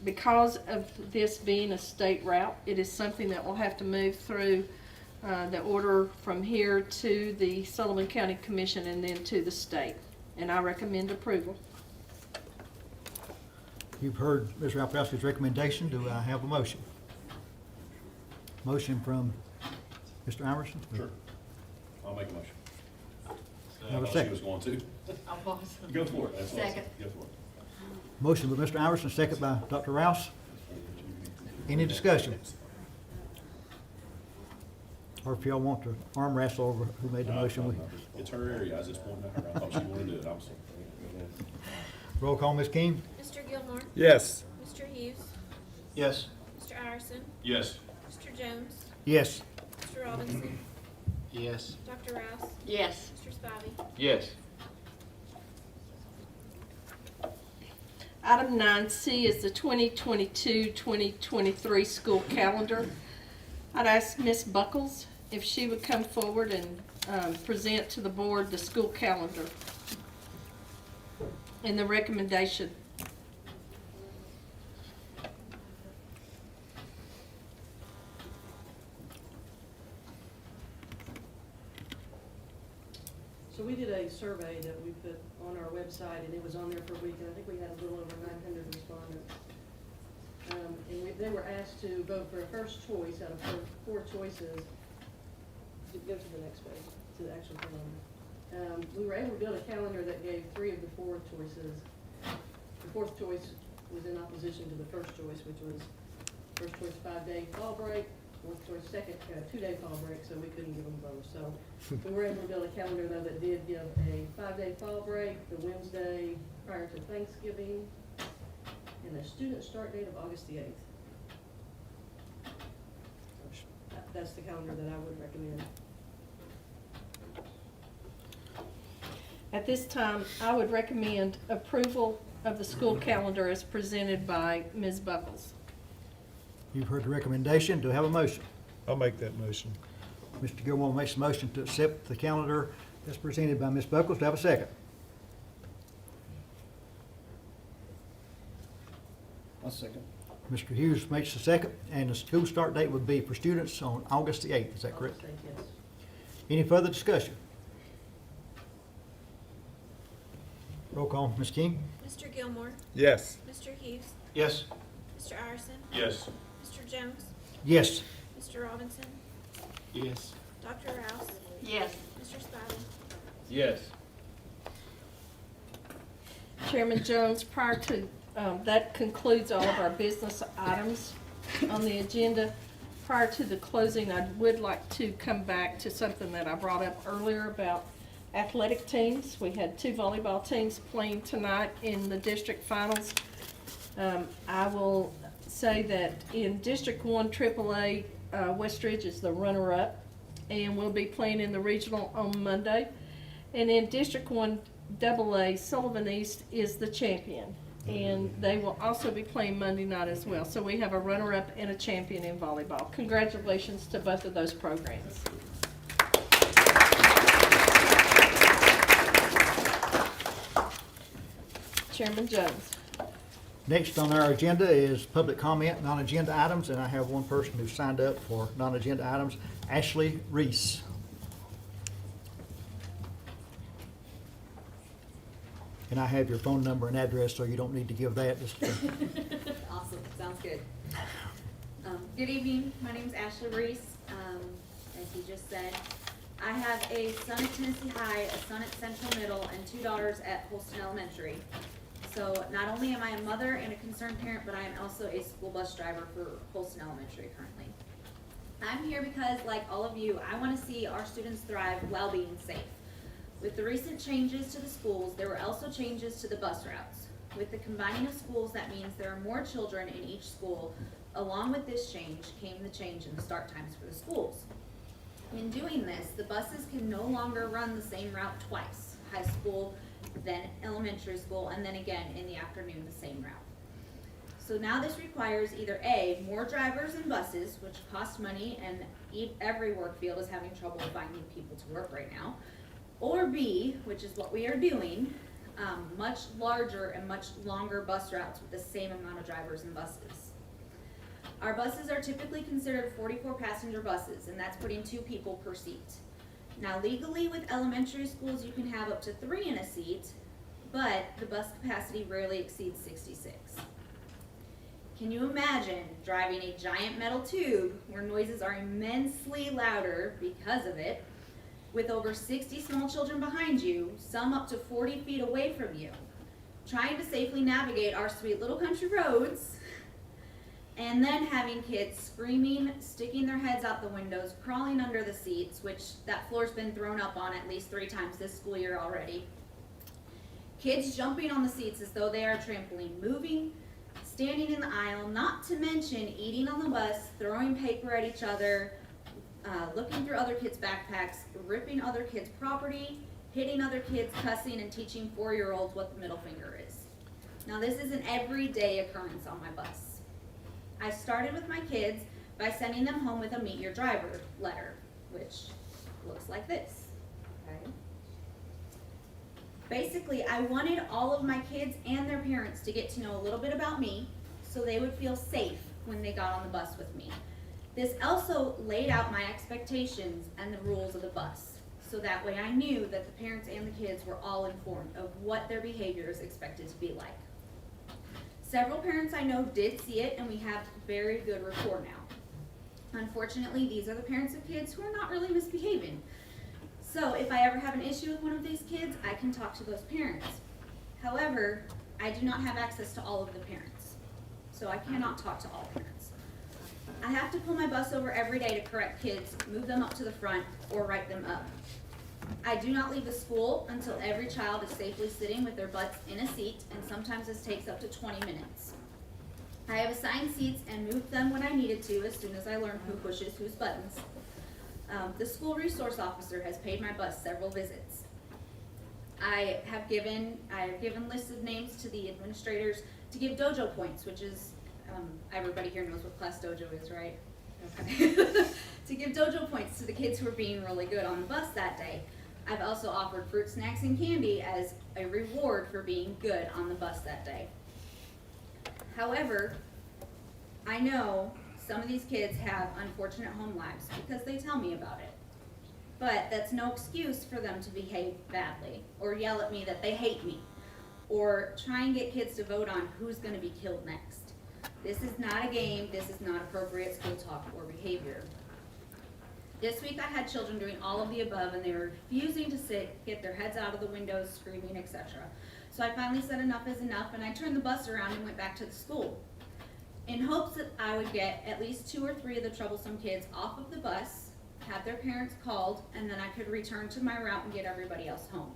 Because of this being a state route, it is something that will have to move through the order from here to the Sullivan County Commission and then to the state. And I recommend approval. You've heard Ms. Rapkowski's recommendation. Do I have a motion? Motion from Mr. Iverson? Sure. I'll make a motion. Have a I thought second. she was going to. I'll pause. Go for it. That's awesome. Second. Go for it. Motion by Mr. Iverson, second by Dr. Rouse. Any discussion? Or if y'all want to arm wrestle over who made the motion, we It's her area. I was just pointing at her. I thought she wanted to do it. I'm sorry. roll call, Ms. King. Mr. Gilmore. Yes. Mr. Hughes. Yes. Mr. Iverson. Yes. Mr. Jones. Yes. Mr. Robinson. Yes. Dr. Rouse. Yes. Mr. Spivey. Yes. Item 9C is the 2022-2023 school calendar. I'd ask Ms. Buckles if she would come forward and present to the board the school calendar and the recommendation. So we did a survey that we put on our website, and it was on there for a week, and I think we had a little over 900 respondents. They were asked to vote for a first choice out of four choices. Go to the next page, to the actual calendar. We were able to build a calendar that gave 3 of the 4 choices. The 4th choice was in opposition to the first choice, which was first choice 5-day fall break, 4th choice second 2-day fall break, so we couldn't give them both. So we were able to build a calendar though that did give a 5-day fall break, the Wednesday prior to Thanksgiving, and a student start date of August the 8th. That's the calendar that I would recommend. At this time, I would recommend approval of the school calendar as presented by Ms. Buckles. You've heard the recommendation. Do I have a motion? I'll make that motion. Mr. Gilmore makes a motion to accept the calendar as presented by Ms. Buckles. Do I have a second? I'll second. Mr. Hughes makes a second, and the school start date would be for students on August the 8th. Is that correct? August 8th, yes. Any further discussion? Roll call, Ms. King? Mr. Gilmore, Yes. Mr. Hughes, Yes. Mr. Iverson, Yes. Mr. Jones, Yes. Mr. Robinson, Yes. Dr. Rouse, Yes. Mr. Spivey. Yes. Chairman Jones, prior to, that concludes all of our business items on the agenda. Prior to the closing, I would like to come back to something that I brought up earlier about athletic teams. We had 2 volleyball teams playing tonight in the district finals. I will say that in District 1 AAA, Westridge is the runner-up, and we'll be playing in the regional on Monday. And in District 1 AA, Sullivan East is the champion, and they will also be playing Monday night as well. So we have a runner-up and a champion in volleyball. Congratulations to both of those programs. Chairman Jones. Next on our agenda is public comment, non-agenda items, and I have one person who signed up for non-agenda items, Ashley Reese. And I have your phone number and address, so you don't need to give that. Just Awesome, sounds good. Good evening, my name is Ashley Reese. As he just said, I have a son at Tennessee High, a son at Central Middle, and 2 daughters at Holston Elementary. So not only am I a mother and a concerned parent, but I am also a school bus driver for Holston Elementary currently. I'm here because, like all of you, I want to see our students thrive while being safe. With the recent changes to the schools, there were also changes to the bus routes. With the combining of schools, that means there are more children in each school. Along with this change came the change in the start times for the schools. In doing this, the buses can no longer run the same route twice, high school, then elementary school, and then again in the afternoon, the same route. So now this requires either A, more drivers and buses, which cost money, and every work field is having trouble finding people to work right now, or B, which is what we are doing, much larger and much longer bus routes with the same amount of drivers and buses. Our buses are typically considered 44 passenger buses, and that's putting 2 people per seat. Now legally with elementary schools you can have up to 3 in a seat, but the bus capacity rarely exceeds 66. Can you imagine driving a giant metal tube where noises are immensely louder because of it, with over 60 small children behind you, some up to 40 feet away from you, trying to safely navigate our sweet little country roads, and then having kids screaming, sticking their heads out the windows, crawling under the seats, which that floor's been thrown up on at least 3 times this school year already. Kids jumping on the seats as though they are a trampoline, moving, standing in the aisle, not to mention eating on the bus, throwing paper at each other, looking through other kids' backpacks, ripping other kids' property, hitting other kids, cussing, and teaching 4-year-olds what the middle finger is. Now this is an everyday occurrence on my bus. I started with my kids by sending them home with a meet your driver letter, which looks like this. Okay. Basically, I wanted all of my kids and their parents to get to know a little bit about me so they would feel safe when they got on the bus with me. This also laid out my expectations and the rules of the bus, so that way I knew that the parents and the kids were all informed of what their behavior is expected to be like. Several parents I know did see it, and we have very good rapport now. Unfortunately, these are the parents of kids who are not really misbehaving. So if I ever have an issue with one of these kids, I can talk to those parents. However, I do not have access to all of the parents, so I cannot talk to all parents. I have to pull my bus over every day to correct kids, move them up to the front, or write them up. I do not leave the school until every child is safely sitting with their butts in a seat, and sometimes this takes up to 20 minutes. I have assigned seats and moved them when I needed to as soon as I learned who pushes whose buttons. The school resource officer has paid my bus several visits. I have given lists of names to the administrators to give dojo points, which is, everybody here knows what class dojo is, right? Okay. To give dojo points to the kids who are being really good on the bus that day. I've also offered fruit snacks and candy as a reward for being good on the bus that day. However, I know some of these kids have unfortunate home lives because they tell me about it. But that's no excuse for them to behave badly or yell at me that they hate me. or try and get kids to vote on who's gonna be killed next. This is not a game, this is not appropriate school talk or behavior. This week I had children doing all of the above and they were refusing to sit, get their heads out of the windows, screaming, etc. So I finally said enough is enough and I turned the bus around and went back to the school in hopes that I would get at least 2 or 3 of the troublesome kids off of the bus, have their parents called, and then I could return to my route and get everybody else home.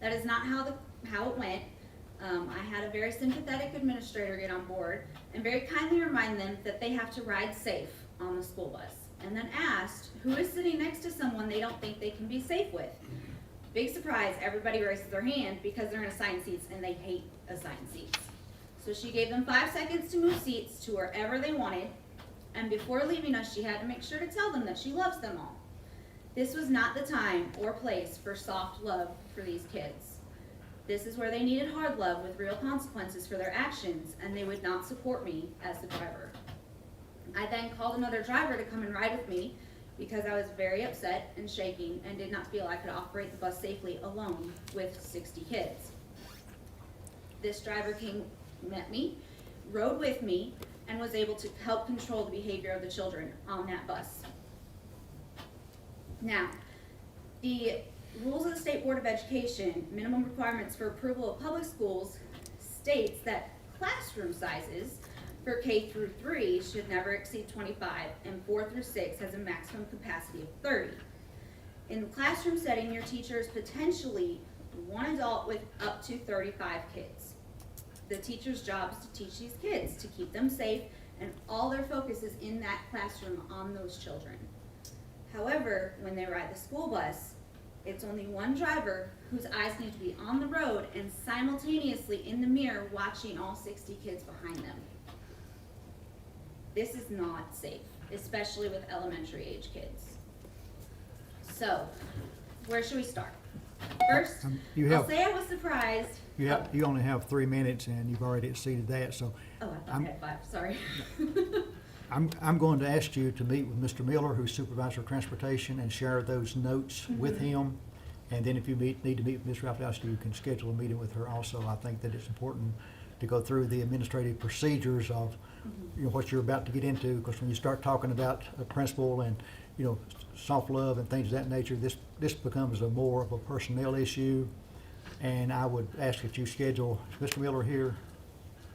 That is not how it went. I had a very sympathetic administrator get on board and very kindly remind them that they have to ride safe on the school bus, and then asked who is sitting next to someone they don't think they can be safe with. Big surprise, everybody raises their hand because they're in assigned seats and they hate assigned seats. So she gave them 5 seconds to move seats to wherever they wanted, and before leaving us, she had to make sure to tell them that she loves them all. This was not the time or place for soft love for these kids. This is where they needed hard love with real consequences for their actions, and they would not support me as the driver. I then called another driver to come and ride with me because I was very upset and shaking and did not feel I could operate the bus safely alone with 60 kids. This driver met me, rode with me, and was able to help control the behavior of the children on that bus. Now, the rules of the State Board of Education, minimum requirements for approval of public schools, states that classroom sizes for K through 3 should never exceed 25, and 4 through 6 has a maximum capacity of 30. In the classroom setting, your teacher is potentially one adult with up to 35 kids. The teacher's job is to teach these kids, to keep them safe, and all their focus is in that classroom on those children. However, when they ride the school bus, it's only one driver whose eyes need to be on the road and simultaneously in the mirror watching all 60 kids behind them. This is not safe, especially with elementary age kids. So, where should we start? First, I'll say I was surprised. You only have 3 minutes and you've already exceeded that, so. Oh, I thought I had 5, sorry. I'm going to ask you to meet with Mr. Miller, who's Supervisor of Transportation, and share those notes with him. And then if you need to meet with Ms. Rafalowski, you can schedule a meeting with her also. I think that it's important to go through the administrative procedures of what you're about to get into, because when you start talking about a principal and soft love and things of that nature, this becomes more of a personnel issue. And I would ask that you schedule, is Mr. Miller here?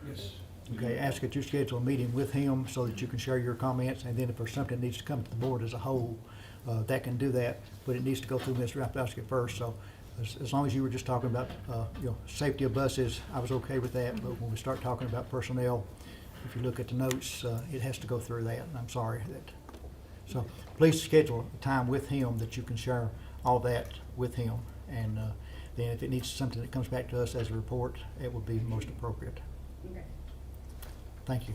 Yes. Okay, ask that you schedule a meeting with him so that you can share your comments, and then if there's something that needs to come to the board as a whole, that can do that, but it needs to go through Ms. Rafalowski first. So as long as you were just talking about safety of buses, I was okay with that, but when we start talking about personnel, if you look at the notes, it has to go through that, and I'm sorry that. So please schedule a time with him that you can share all that with him, and then if it needs something that comes back to us as a report, it would be most appropriate. Okay. Thank you.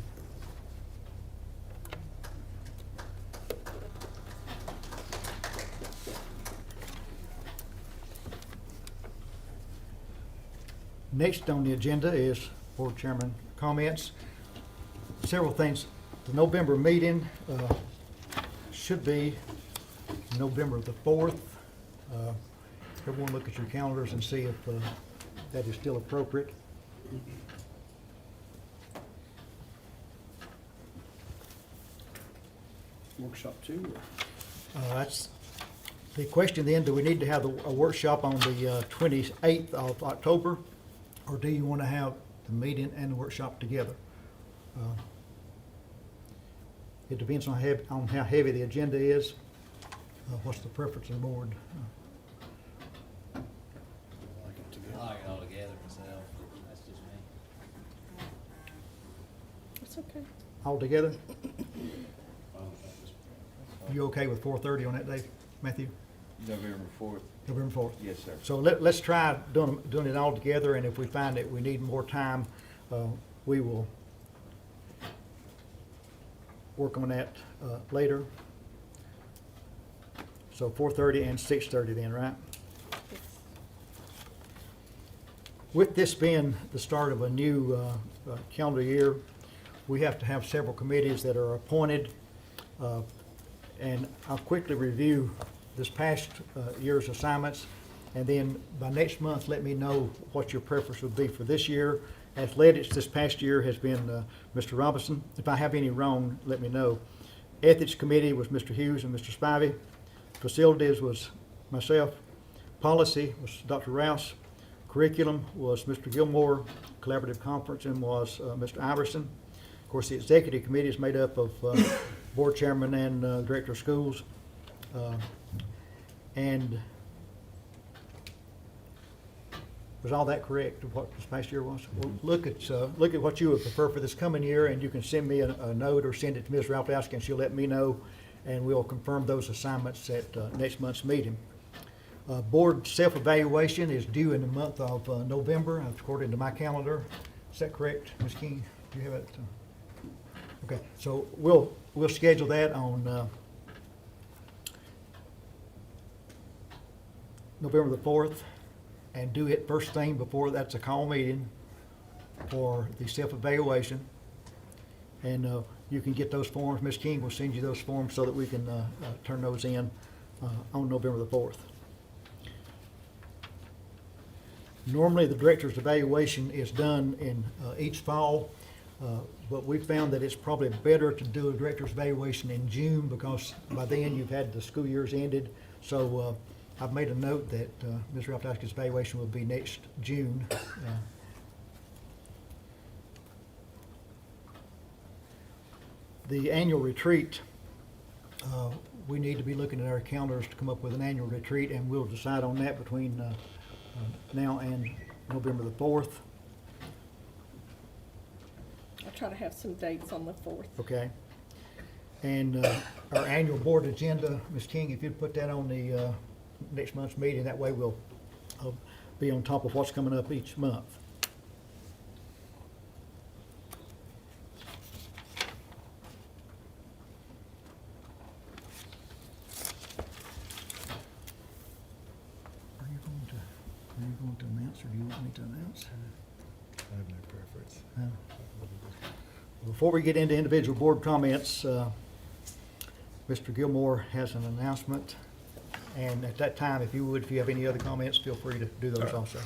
Next on the agenda is Board Chairman comments. Several things. The November meeting should be November the 4th. Everyone look at your calendars and see if that is still appropriate. Workshop 2? That's the question then. Do we need to have a workshop on the 28th of October, or do you want to have the meeting and the workshop together? It depends on how heavy the agenda is. What's the preference of the board? I like it together. I like it all together myself. That's just me. It's okay. All together? You okay with 4:30 on that day, Matthew? November 4th. November 4th? Yes, sir. So let's try doing it all together, and if we find that we need more time, we will work on that later. So 4:30 and 6:30 then, right? With this being the start of a new calendar year, we have to have several committees that are appointed. And I'll quickly review this past year's assignments. And then by next month, let me know what your preference would be for this year. Athletics this past year has been Mr. Robinson. If I have any wrong, let me know. Ethics Committee was Mr. Hughes and Mr. Spivey. Facilities was myself. Policy was Dr. Rouse. Curriculum was Mr. Gilmore. Collaborative Conferencing was Mr. Iverson. Of course, the Executive Committee is made up of Board Chairman and Director of Schools. And was all that correct of what this past year was? Well, look at what you would prefer for this coming year, and you can send me a note or send it to Ms. Ralphowski, and she'll let me know, and we'll confirm those assignments at next month's meeting. Board self-evaluation is due in the month of November, according to my calendar. Is that correct, Ms. King? Do you have it? Okay, so we'll schedule that on November the 4th, and do it first thing before that's a call meeting for the self-evaluation. And you can get those forms. Ms. King will send you those forms so that we can turn those in on November the 4th. Normally, the director's evaluation is done in each fall, but we found that it's probably better to do a director's evaluation in June, because by then you've had the school years ended. So I've made a note that Ms. Ralphowski's evaluation will be next June. The annual retreat, we need to be looking at our calendars to come up with an annual retreat, and we'll decide on that between now and November the 4th. I'll try to have some dates on the 4th. Okay. And our annual board agenda, Ms. King, if you'd put that on the next month's meeting, that way we'll be on top of what's coming up each month. Are you going to announce, or do you want me to announce? I have no preference. Before we get into individual board comments, Mr. Gilmore has an announcement. And at that time, if you have any other comments, feel free to do those also.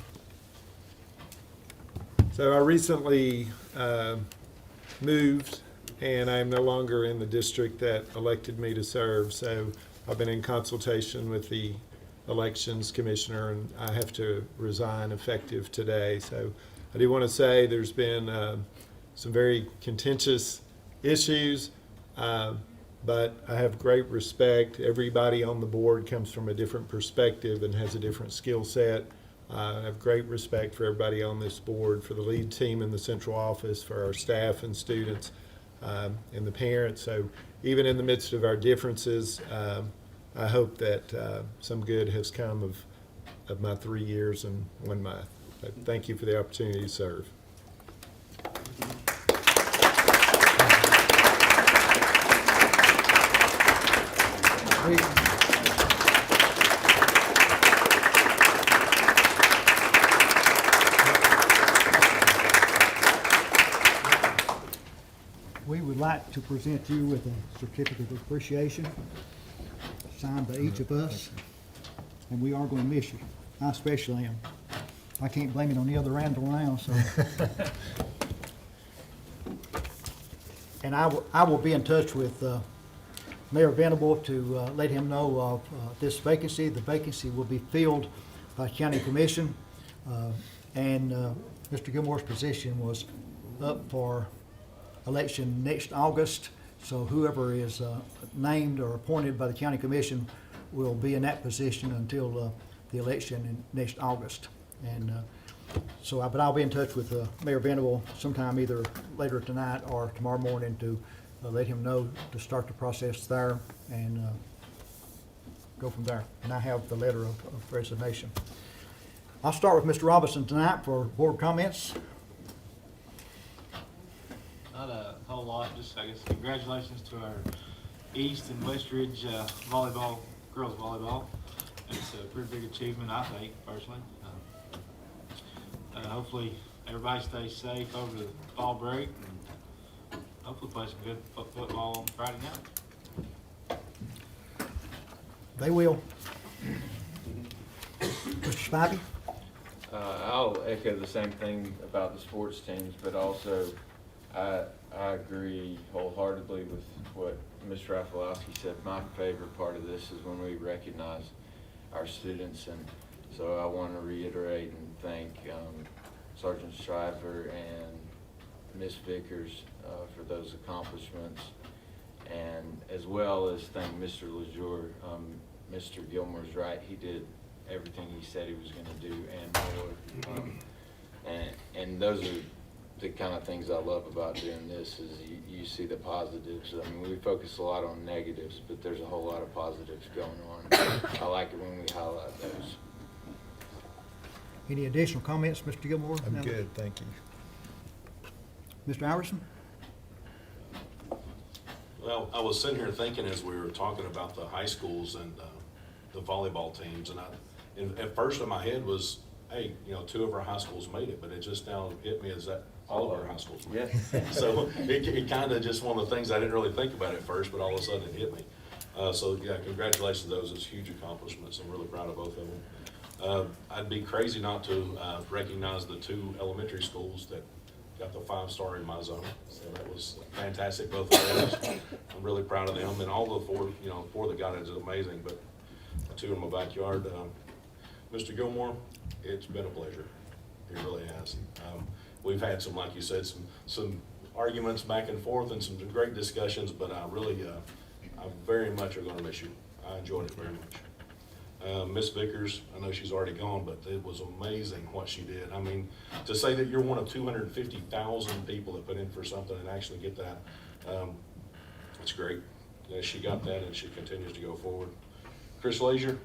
So I recently moved, and I am no longer in the district that elected me to serve. So I've been in consultation with the elections commissioner, and I have to resign effective today. So I do want to say there's been some very contentious issues, but I have great respect. Everybody on the board comes from a different perspective and has a different skill set. I have great respect for everybody on this board, for the lead team in the central office, for our staff and students, and the parents. So even in the midst of our differences, I hope that some good has come of my 3 years and 1 month. But thank you for the opportunity to serve. We would like to present you with a certificate of appreciation signed by each of us, and we are going to miss you. I especially am. I can't blame it on the other Randall now, so. And I will be in touch with Mayor Venable to let him know of this vacancy. The vacancy will be filled by County Commission, and Mr. Gilmore's position was up for election next August. So whoever is named or appointed by the County Commission will be in that position until the election in next August. And but I'll be in touch with Mayor Venable sometime either later tonight or tomorrow morning to let him know to start the process there and go from there. And I have the letter of resignation. I'll start with Mr. Robinson tonight for board comments. Not a whole lot, just I guess congratulations to our East and West Ridge volleyball, girls volleyball. It's a pretty big achievement, I think, personally. Hopefully everybody stays safe over the fall break and hopefully play some good football on Friday night. They will. Mr. Spivey? I'll echo the same thing about the sports teams, but also I agree wholeheartedly with what Ms. Rafalowski said. My favorite part of this is when we recognize our students, and so I want to reiterate and thank Sergeant Shriver and Ms. Vickers for those accomplishments, and as well as thank Mr. LeJour. Mr. Gilmore's right, he did everything he said he was going to do and more. And those are the kind of things I love about doing this, is you see the positives. I mean, we focus a lot on negatives, but there's a whole lot of positives going on. I like it when we highlight those. Any additional comments, Mr. Gilmore? I'm No? good, thank you. Mr. Iverson? Well, I was sitting here thinking as we were talking about the high schools and the volleyball teams, and at first in my head was, hey, 2 of our high schools made it, but it just now hit me as that all of our high schools made it. So it kind of just one of the things I didn't really think about at first, but all of a sudden it hit me. So yeah, congratulations to those. It's huge accomplishments. I'm really proud of both of them. I'd be crazy not to recognize the 2 elementary schools that got the 5-star in my zone. So that was fantastic, both of those. I'm really proud of them, and all the 4 that got it is amazing, but 2 in my backyard. Mr. Gilmore, it's been a pleasure. It really has. We've had some, like you said, some arguments back and forth and some great discussions, but I very much are gonna miss you. I enjoyed it very much. Miss Vickers, I know she's already gone, but it was amazing what she did. I mean, to say that you're one of 250,000 people that put in for something and actually get that, it's great. She got that and she continues to go forward. Chris Lazier,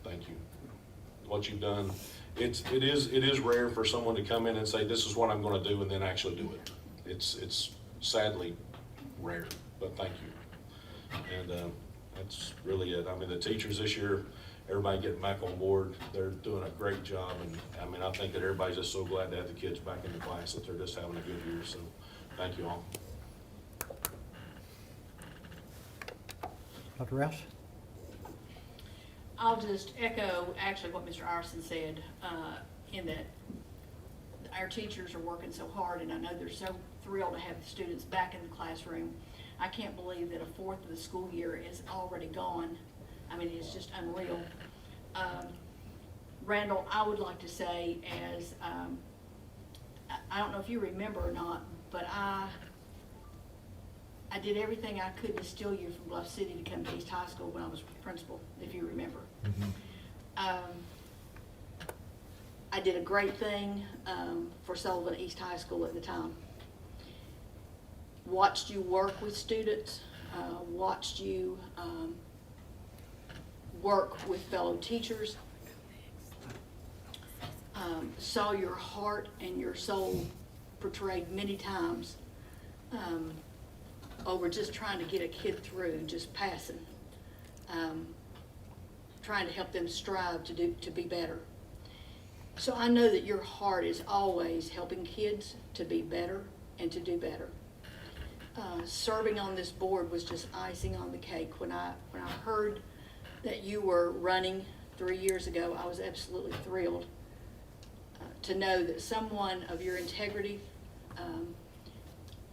thank you. What you've done, it is rare for someone to come in and say, this is what I'm gonna do, and then actually do it. It's sadly rare, but thank you. And that's really it. I mean, the teachers this year, everybody getting back on board, they're doing a great job, and I mean, I think that everybody's just so glad to have the kids back in the class, that they're just having a good year, so thank you all. Dr. Rouse? I'll just echo actually what Mr. Iverson said, in that our teachers are working so hard, and I know they're so thrilled to have the students back in the classroom. I can't believe that a fourth of the school year is already gone. I mean, it's just unreal. Randall, I would like to say, as I don't know if you remember or not, but I did everything I could to steal you from Bluff City to come to East High School when I was principal, if you remember. I did a great thing for Sullivan East High School at the time. Watched you work with students, watched you work with fellow teachers, saw your heart and your soul portrayed many times over just trying to get a kid through, just passing, trying to help them strive to be better. So I know that your heart is always helping kids to be better and to do better. Serving on this board was just icing on the cake. When I heard that you were running 3 years ago, I was absolutely thrilled to know that someone of your integrity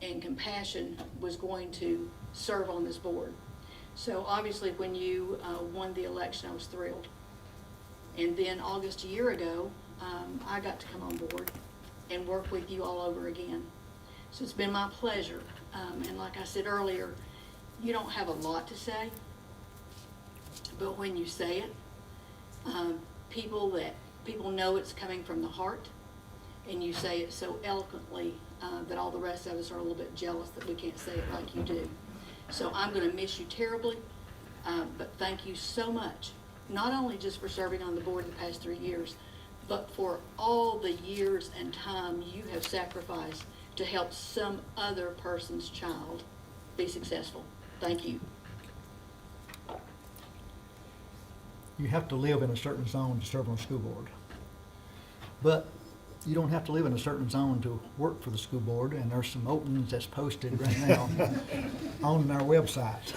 and compassion was going to serve on this board. So obviously when you won the election, I was thrilled. And then August a year ago, I got to come on board and work with you all over again. So it's been my pleasure. And like I said earlier, you don't have a lot to say, but when you say it, people know it's coming from the heart, and you say it so eloquently that all the rest of us are a little bit jealous that we can't say it like you do. So I'm going to miss you terribly, but thank you so much, not only just for serving on the board the past 3 years, but for all the years and time you have sacrificed to help some other person's child be successful. Thank you. You have to live in a certain zone to serve on the school board. But you don't have to live in a certain zone to work for the school board, and there's some openings that's posted right now on our website.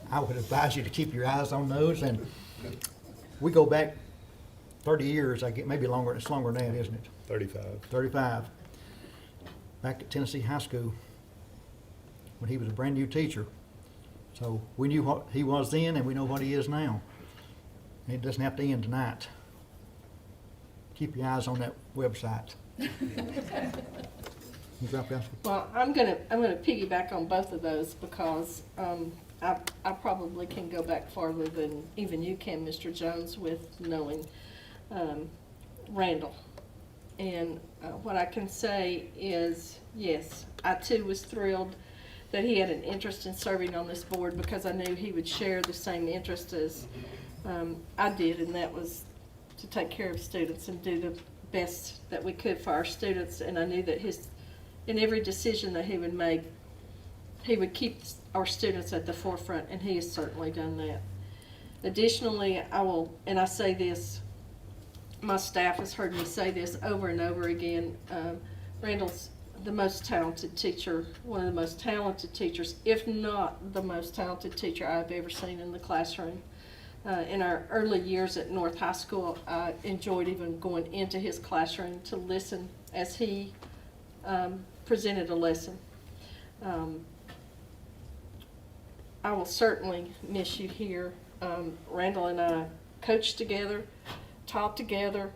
I would advise you to keep your eyes on those, and we go back 30 years, I get, maybe longer, it's longer than that, isn't it? 35. 35. Back at Tennessee High School, when he was a brand-new teacher. So we knew what he was then, and we know what he is now. And it doesn't have to end tonight. Keep your eyes on that website. Ms. Ralph-Askew? Well, I'm gonna piggyback on both of those because I probably can go back farther than even you can, Mr. Jones, with knowing Randall. And what I can say is, yes, I too was thrilled that he had an interest in serving on this board because I knew he would share the same interest as I did, and that was to take care of students and do the best that we could for our students. And I knew that in every decision that he would make, he would keep our students at the forefront, and he has certainly done that. Additionally, and I say this, my staff has heard me say this over and over again, Randall's the most talented teacher, one of the most talented teachers, if not the most talented teacher I've ever seen in the classroom. In our early years at North High School, I enjoyed even going into his classroom to listen as he presented a lesson. I will certainly miss you here. Randall and I coached together, taught together,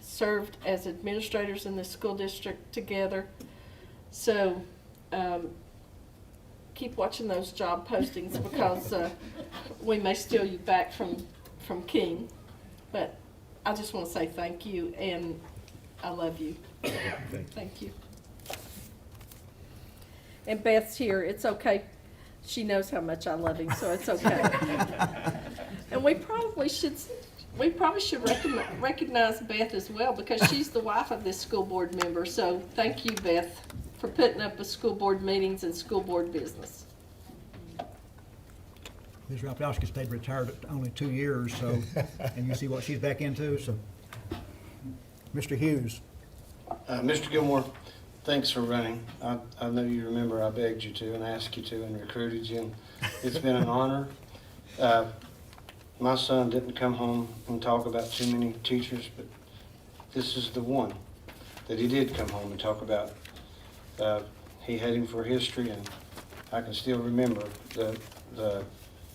served as administrators in the school district together. So keep watching those job postings because we may steal you back from King. But I just want to say thank you, and I love you. Thank you. And Beth's here. It's okay. She knows how much I love him, so it's okay. And we probably should recognize Beth as well because she's the wife of this school board member. So thank you, Beth, for putting up with school board meetings and school board business. Ms. Ralph-Askew stayed retired only 2 years, so, and you see what she's back into, so. Mr. Hughes. Mr. Gilmore, thanks for running. I know you remember I begged you to and asked you to and recruited you, and it's been an honor. My son didn't come home and talk about too many teachers, but this is the one that he did come home and talk about. He had him for history, and I can still remember the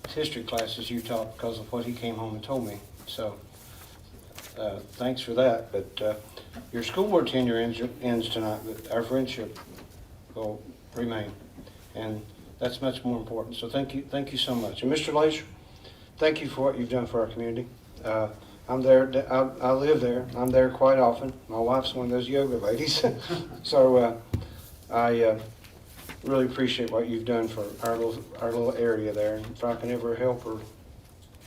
history classes you taught because of what he came home and told me. So thanks for that. But your school board tenure ends tonight, but our friendship will remain, and that's much more important. So thank you so much. And Mr. Laser, thank you for what you've done for our community. I'm there. I live there. I'm there quite often. My wife's one of those yoga ladies, so I really appreciate what you've done for our little area there. And if I can ever help her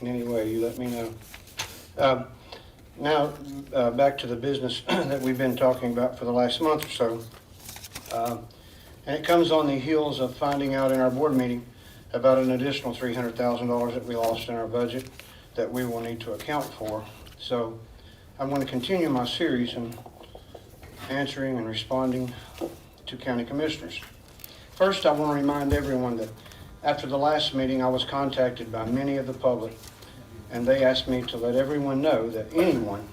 in any way, you let me know. Now, back to the business that we've been talking about for the last month or so. And it comes on the heels of finding out in our board meeting about an additional $300,000 that we lost in our budget that we will need to account for. So I'm going to continue my series in answering and responding to county commissioners. First, I want to remind everyone that after the last meeting, I was contacted by many of the public, and they asked me to let everyone know that anyone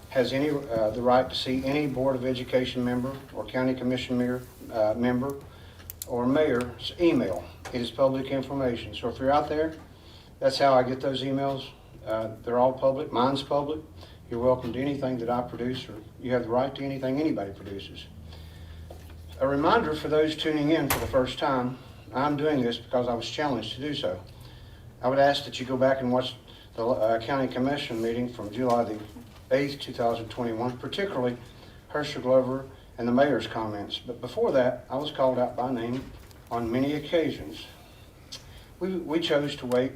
has the right to see any Board of Education member or County Commission member or mayor's email. It is public information. So if you're out there, that's how I get those emails. They're all public. Mine's public. You're welcome to anything that I produce, or you have the right to anything anybody produces. A reminder for those tuning in for the first time, I'm doing this because I was challenged to do so. I would ask that you go back and watch the County Commission meeting from July the 8th, 2021, particularly Herschel Glover and the mayor's comments. But before that, I was called out by name on many occasions. We chose to wait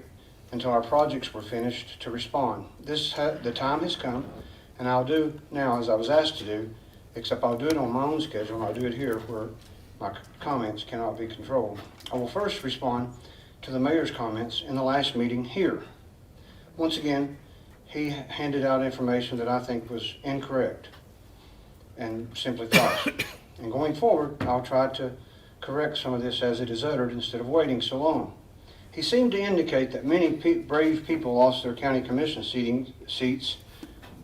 until our projects were finished to respond. The time has come, and I'll do now as I was asked to do, except I'll do it on my own schedule, and I'll do it here where my comments cannot be controlled. I will first respond to the mayor's comments in the last meeting here. Once again, he handed out information that I think was incorrect and simply false. And going forward, I'll try to correct some of this as it is uttered instead of waiting so long. He seemed to indicate that many brave people lost their county commission seats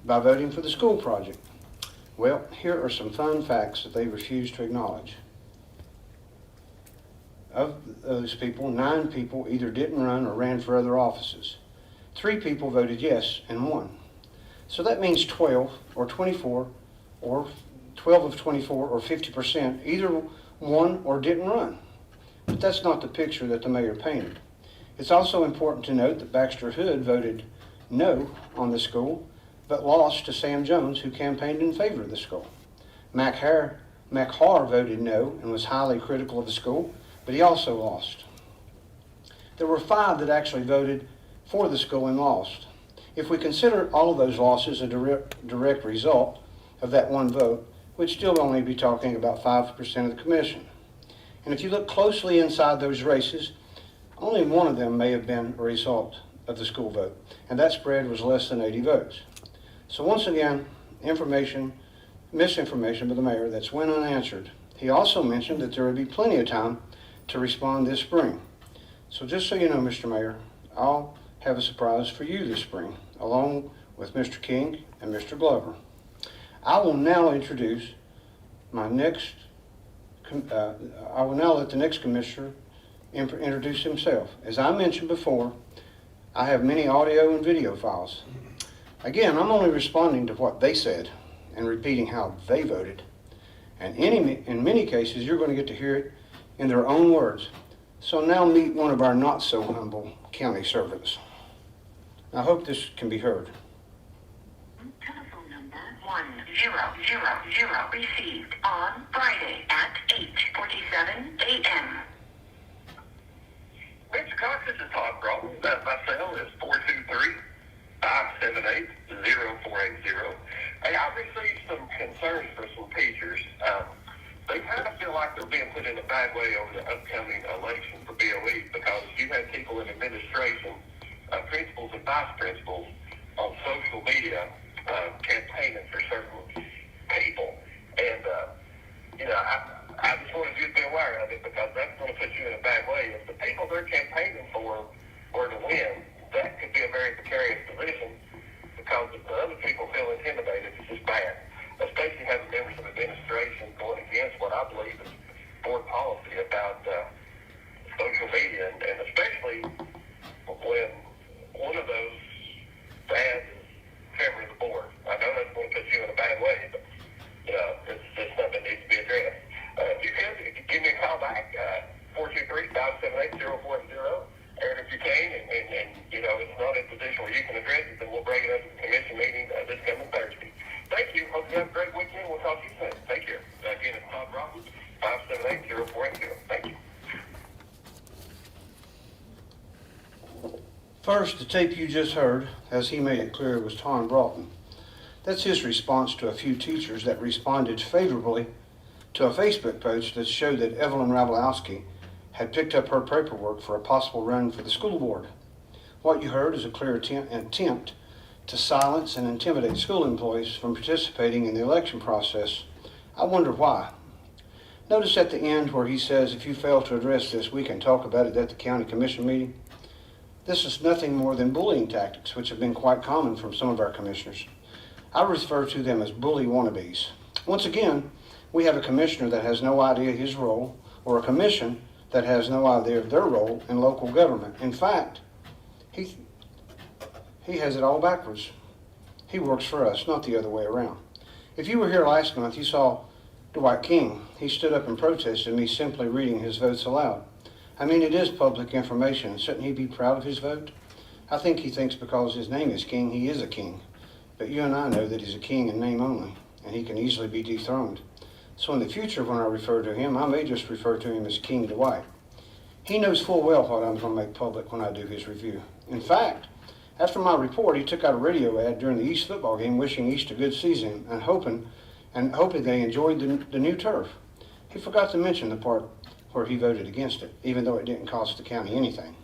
by voting for the school project. Well, here are some fun facts that they refuse to acknowledge. Of those people, 9 people either didn't run or ran for other offices. 3 people voted yes and won. So that means 12 or 24 or 12 of 24 or 50% either won or didn't run. But that's not the picture that the mayor painted. It's also important to note that Baxter Hood voted no on the school, but lost to Sam Jones, who campaigned in favor of the school. Mac Har voted no and was highly critical of the school, but he also lost. There were 5 that actually voted for the school and lost. If we consider all of those losses a direct result of that one vote, we'd still only be talking about 5% of the commission. And if you look closely inside those races, only one of them may have been a result of the school vote, and that spread was less than 80 votes. So once again, misinformation by the mayor that's went unanswered. He also mentioned that there would be plenty of time to respond this spring. So just so you know, Mr. Mayor, I'll have a surprise for you this spring, along with Mr. King and Mr. Glover. I will now introduce my next, I will now let the next commissioner introduce himself. As I mentioned before, I have many audio and video files. Again, I'm only responding to what they said and repeating how they voted. And in many cases, you're going to get to hear it in their own words. So now meet one of our not so humble county servants. I hope this can be heard. Telephone number 1000 received on Friday at 8:47 a.m. Mr. Cox, this is Todd Broughton. My cell is 423-578-0480. Hey, I've received some concerns for some teachers. They kind of feel like they're being put in a bad way over the upcoming election for BOE because you have people in administration, principals and vice principals on social media campaigning for certain people. And, I just wanted you to be aware of it because that's going to put you in a bad way. If the people they're campaigning for were to win, that could be a very precarious position because if the other people feel intimidated, it's just bad. Especially having members of administration going against what I believe is board policy about social media, and especially when one of those dads is chairman of the board. I know that's going to put you in a bad way, but it's just something that needs to be addressed. If you can, give me a call back, 423-578-0480, and if you can, and it's not in a position where you can address it, then we'll bring it up at the commission meeting this coming Thursday. Thank you. Hope you have a great weekend. We'll talk to you soon. Take care. Again, it's Todd Roberts, 578-0480. Thank you. First, the tape you just heard, as he made it clear, was Tom Broughton. That's his response to a few teachers that responded favorably to a Facebook post that showed that Evelyn Rawlowski had picked up her paperwork for a possible run for the school board. What you heard is a clear attempt to silence and intimidate school employees from participating in the election process. I wonder why. Notice at the end where he says, if you fail to address this, we can talk about it at the county commission meeting. This is nothing more than bullying tactics, which have been quite common from some of our commissioners. I refer to them as bully wannabes. Once again, we have a commissioner that has no idea his role, or a commission that has no idea of their role in local government. In fact, he has it all backwards. He works for us, not the other way around. If you were here last month, you saw Dwight King. He stood up and protested me simply reading his votes aloud. I mean, it is public information. Shouldn't he be proud of his vote? I think he thinks because his name is King, he is a king. But you and I know that he's a king in name only, and he can easily be dethroned. So in the future, when I refer to him, I may just refer to him as King Dwight. He knows full well what I'm going to make public when I do his review. In fact, after my report, he took out a radio ad during the East football game wishing East a good season and hoping they enjoyed the new turf. He forgot to mention the part where he voted against it, even though it didn't cost the county anything.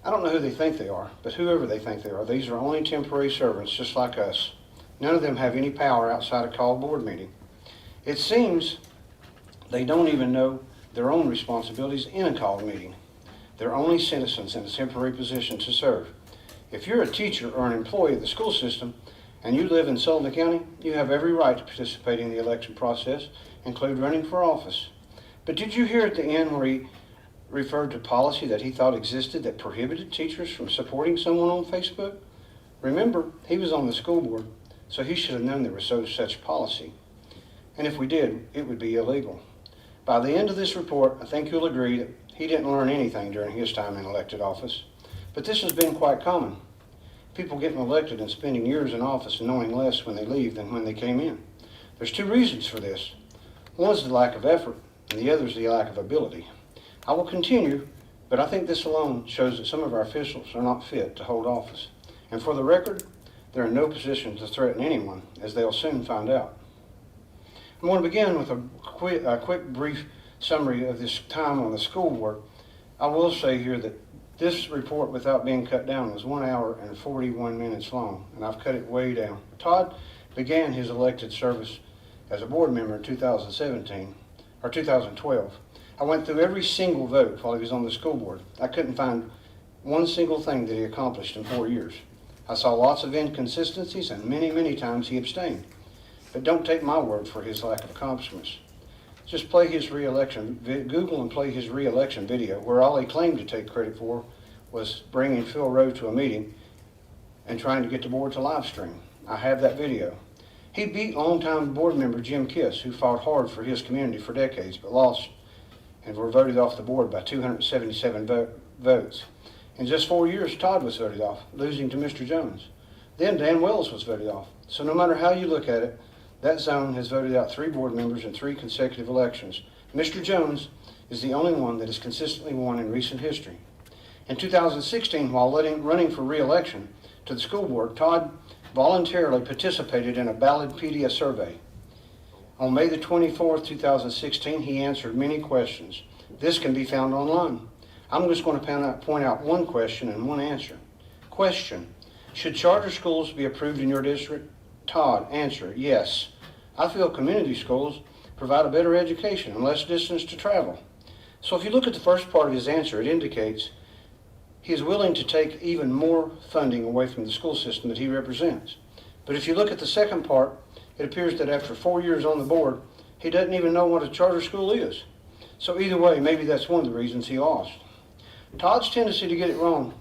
I don't know who they think they are, but whoever they think they are, these are only temporary servants just like us. None of them have any power outside a called board meeting. It seems they don't even know their own responsibilities in a called meeting. They're only citizens in a temporary position to serve. If you're a teacher or an employee of the school system and you live in Sullivan County, you have every right to participate in the election process, include running for office. But did you hear at the end where he referred to policy that he thought existed that prohibited teachers from supporting someone on Facebook? Remember, he was on the school board, so he should have known there was such policy. And if we did, it would be illegal. By the end of this report, I think you'll agree that he didn't learn anything during his time in elected office. But this has been quite common. People getting elected and spending years in office and knowing less when they leave than when they came in. There's two reasons for this. One is the lack of effort, and the other is the lack of ability. I will continue, but I think this alone shows that some of our officials are not fit to hold office. And for the record, they're in no position to threaten anyone, as they'll soon find out. I'm going to begin with a quick brief summary of this time on the school board. I will say here that this report, without being cut down, was 1 hour and 41 minutes long, and I've cut it way down. Todd began his elected service as a board member in 2017, or 2012. I went through every single vote while he was on the school board. I couldn't find one single thing that he accomplished in 4 years. I saw lots of inconsistencies, and many, many times he abstained. But don't take my word for his lack of accomplishments. Just play his re-election, Google and play his re-election video, where all he claimed to take credit for was bringing Phil Rowe to a meeting and trying to get the board to live stream. I have that video. He beat longtime board member Jim Kiss, who fought hard for his community for decades, but lost and were voted off the board by 277 votes. In just 4 years, Todd was voted off, losing to Mr. Jones. Then Dan Wells was voted off. So no matter how you look at it, that zone has voted out 3 board members in 3 consecutive elections. Mr. Jones is the only one that has consistently won in recent history. In 2016, while running for re-election to the school board, Todd voluntarily participated in a Ballotpedia survey. On May the 24th, 2016, he answered many questions. This can be found online. I'm just going to point out one question and one answer. Question: should charter schools be approved in your district? Todd: answer: yes. I feel community schools provide a better education and less distance to travel. So if you look at the first part of his answer, it indicates he is willing to take even more funding away from the school system that he represents. But if you look at the second part, it appears that after 4 years on the board, he doesn't even know what a charter school is. So either way, maybe that's one of the reasons he lost. Todd's tendency to get it wrong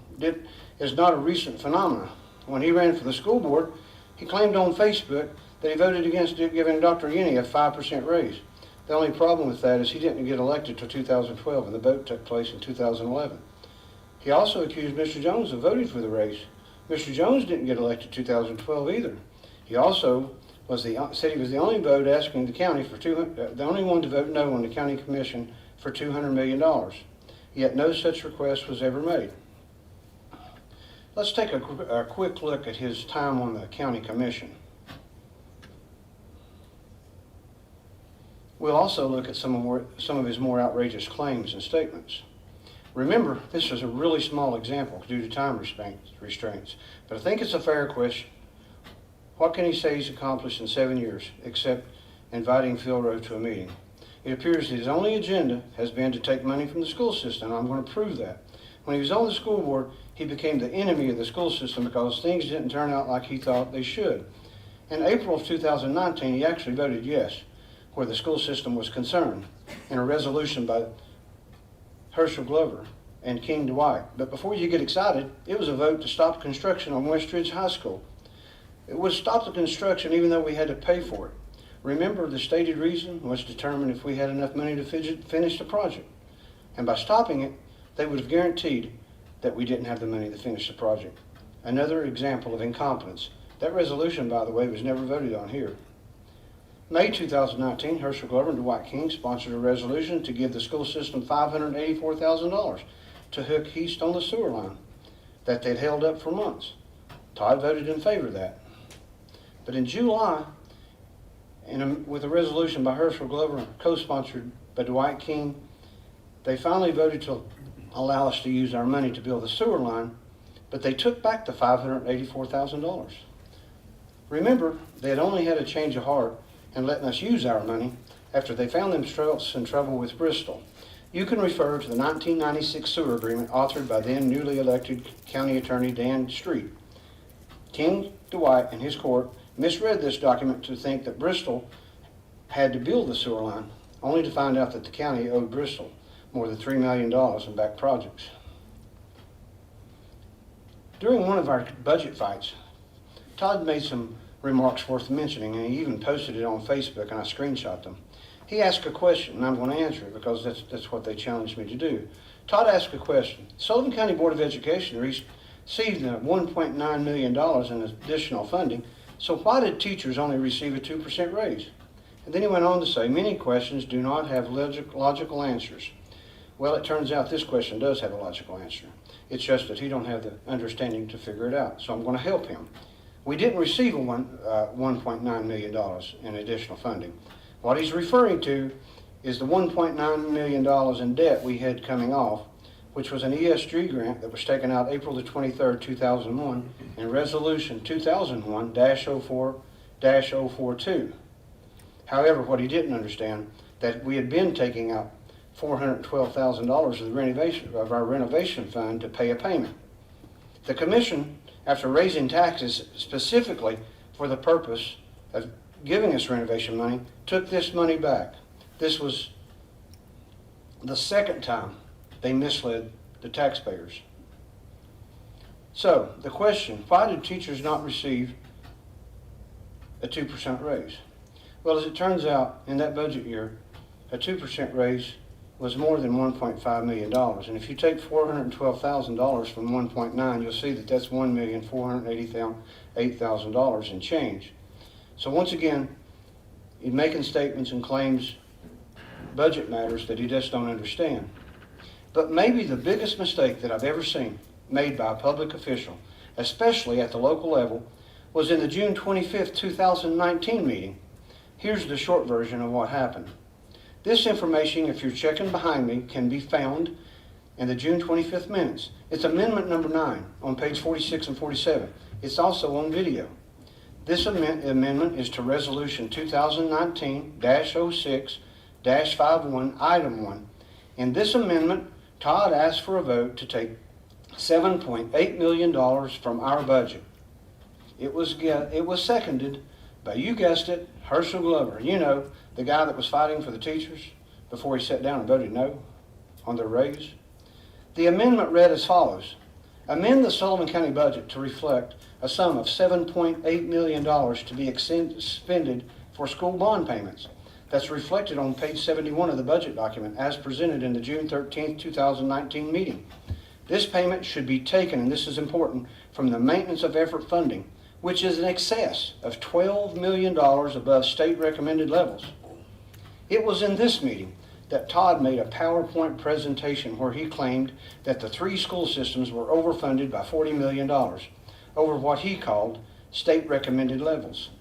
is not a recent phenomenon. When he ran for the school board, he claimed on Facebook that he voted against giving Dr. Yenny a 5% raise. The only problem with that is he didn't get elected till 2012, and the vote took place in 2011. He also accused Mr. Jones of voting for the raise. Mr. Jones didn't get elected in 2012 either. He also said he was the only vote asking the county for the only one to vote no on the county commission for $200 million. Yet no such request was ever made. Let's take a quick look at his time on the county commission. We'll also look at some of his more outrageous claims and statements. Remember, this is a really small example due to time restraints, but I think it's a fair question. What can he say he's accomplished in 7 years, except inviting Phil Rowe to a meeting? It appears his only agenda has been to take money from the school system. I'm going to prove that. When he was on the school board, he became the enemy of the school system because things didn't turn out like he thought they should. In April of 2019, he actually voted yes, where the school system was concerned, in a resolution by Herschel Glover and King Dwight. But before you get excited, it was a vote to stop construction on West Ridge High School. It would stop the construction even though we had to pay for it. Remember, the stated reason was to determine if we had enough money to finish the project. And by stopping it, they would have guaranteed that we didn't have the money to finish the project. Another example of incompetence. That resolution, by the way, was never voted on here. May 2019, Herschel Glover and Dwight King sponsored a resolution to give the school system $584,000 to hook east on the sewer line that they'd held up for months. Todd voted in favor of that. But in July, with a resolution by Herschel Glover, co-sponsored by Dwight King, they finally voted to allow us to use our money to build the sewer line, but they took back the $584,000. Remember, they had only had a change of heart and letting us use our money after they found themselves in trouble with Bristol. You can refer to the 1996 sewer agreement authored by then newly elected County Attorney Dan Street. King Dwight and his court misread this document to think that Bristol had to build the sewer line, only to find out that the county owed Bristol more than $3 million in back projects. During one of our budget fights, Todd made some remarks worth mentioning, and he even posted it on Facebook, and I screenshot them. He asked a question, and I'm going to answer it because that's what they challenged me to do. Todd asked a question. Sullivan County Board of Education received $1.9 million in additional funding, so why did teachers only receive a 2% raise? And then he went on to say, many questions do not have logical answers. Well, it turns out this question does have a logical answer. It's just that he don't have the understanding to figure it out, so I'm going to help him. We didn't receive a $1.9 million in additional funding. What he's referring to is the $1.9 million in debt we had coming off, which was an ESG grant that was taken out April the 23rd, 2001, in Resolution 2001-04-042. However, what he didn't understand, that we had been taking out $412,000 of our renovation fund to pay a payment. The commission, after raising taxes specifically for the purpose of giving us renovation money, took this money back. This was the second time they misled the taxpayers. So, the question, why did teachers not receive a 2% raise? Well, as it turns out, in that budget year, a 2% raise was more than $1.5 million. And if you take $412,000 from 1.9, you'll see that that's $1,488,000 in change. So once again, he's making statements and claims budget matters that he just don't understand. But maybe the biggest mistake that I've ever seen made by a public official, especially at the local level, was in the June 25th, 2019 meeting. Here's the short version of what happened. This information, if you're checking behind me, can be found in the June 25th minutes. It's amendment number 9 on page 46 and 47. It's also on video. This amendment is to Resolution 2019-06-51, Item 1. In this amendment, Todd asked for a vote to take $7.8 million from our budget. It was seconded by, you guessed it, Herschel Glover. You know, the guy that was fighting for the teachers before he sat down and voted no on their raise. The amendment read as follows. Amend the Sullivan County budget to reflect a sum of $7.8 million to be expended for school bond payments. That's reflected on page 71 of the budget document as presented in the June 13, 2019 meeting. This payment should be taken, and this is important, from the maintenance of effort funding, which is in excess of $12 million above state recommended levels. It was in this meeting that Todd made a PowerPoint presentation where he claimed that the 3 school systems were overfunded by $40 million over what he called state recommended levels.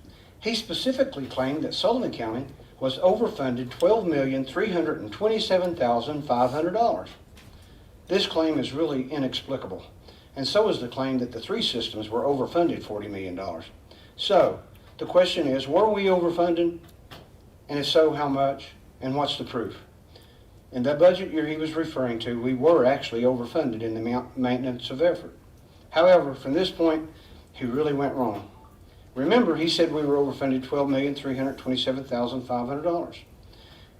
He specifically claimed that Sullivan County was overfunded $12,327,500. This claim is really inexplicable, and so is the claim that the 3 systems were overfunded $40 million. So, the question is, were we overfunded? And if so, how much? And what's the proof? In that budget year he was referring to, we were actually overfunded in the maintenance of effort. However, from this point, he really went wrong. Remember, he said we were overfunded $12,327,500.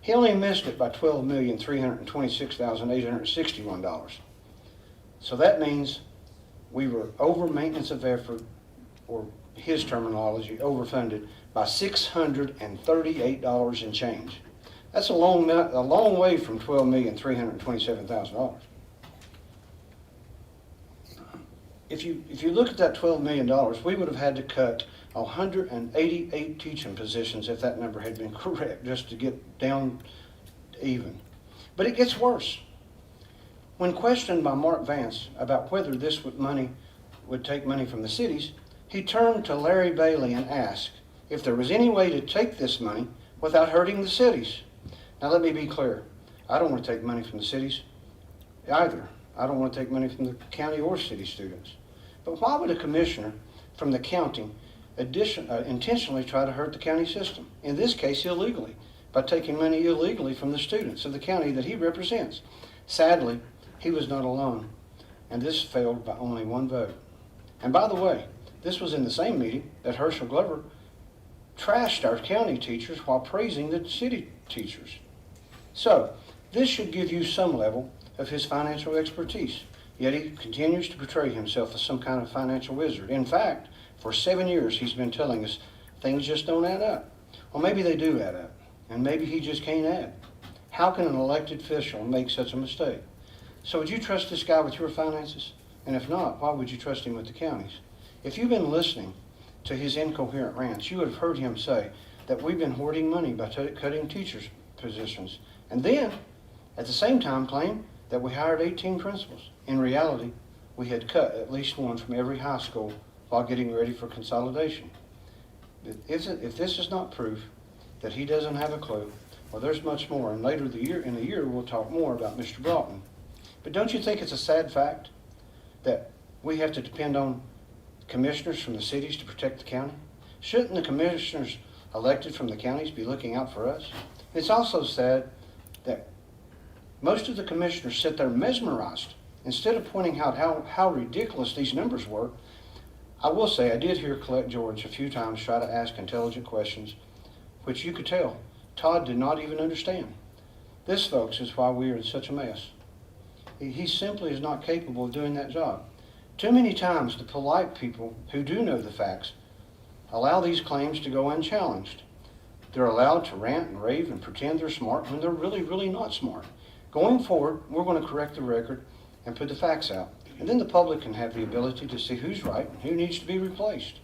He only missed it by $12,326,861. So that means we were over maintenance of effort, or his terminology, overfunded by $638 and change. That's a long way from $12,327,000. If you look at that $12 million, we would have had to cut 188 teaching positions if that number had been correct, just to get down even. But it gets worse. When questioned by Mark Vance about whether this money would take money from the cities, he turned to Larry Bailey and asked if there was any way to take this money without hurting the cities. Now let me be clear. I don't want to take money from the cities either. I don't want to take money from the county or city students. But why would a commissioner from the county intentionally try to hurt the county system? In this case, illegally, by taking money illegally from the students of the county that he represents. Sadly, he was not alone, and this failed by only 1 vote. And by the way, This was in the same meeting that Herschel Glover trashed our county teachers while praising the city teachers. So, this should give you some level of his financial expertise, yet he continues to portray himself as some kind of financial wizard. In fact, for 7 years he's been telling us things just don't add up. Well, maybe they do add up, and maybe he just can't add. How can an elected official make such a mistake? So would you trust this guy with your finances? And if not, why would you trust him with the counties? If you've been listening to his incoherent rants, you would have heard him say that we've been hoarding money by cutting teachers' positions, and then, at the same time, claim that we hired 18 principals. In reality, we had cut at least one from every high school while getting ready for consolidation. If this is not proof that he doesn't have a clue, well, there's much more, and later in the year we'll talk more about Mr. Broughton. But don't you think it's a sad fact that we have to depend on commissioners from the cities to protect the county? Shouldn't the commissioners elected from the counties be looking out for us? It's also sad that most of the commissioners sit there mesmerized. Instead of pointing out how ridiculous these numbers were, I will say I did hear Colette George a few times try to ask intelligent questions, which you could tell Todd did not even understand. This, folks, is why we are in such a mess. He simply is not capable of doing that job. Too many times the polite people who do know the facts allow these claims to go unchallenged. They're allowed to rant and rave and pretend they're smart when they're really, really not smart. Going forward, we're going to correct the record and put the facts out. And then the public can have the ability to see who's right and who needs to be replaced.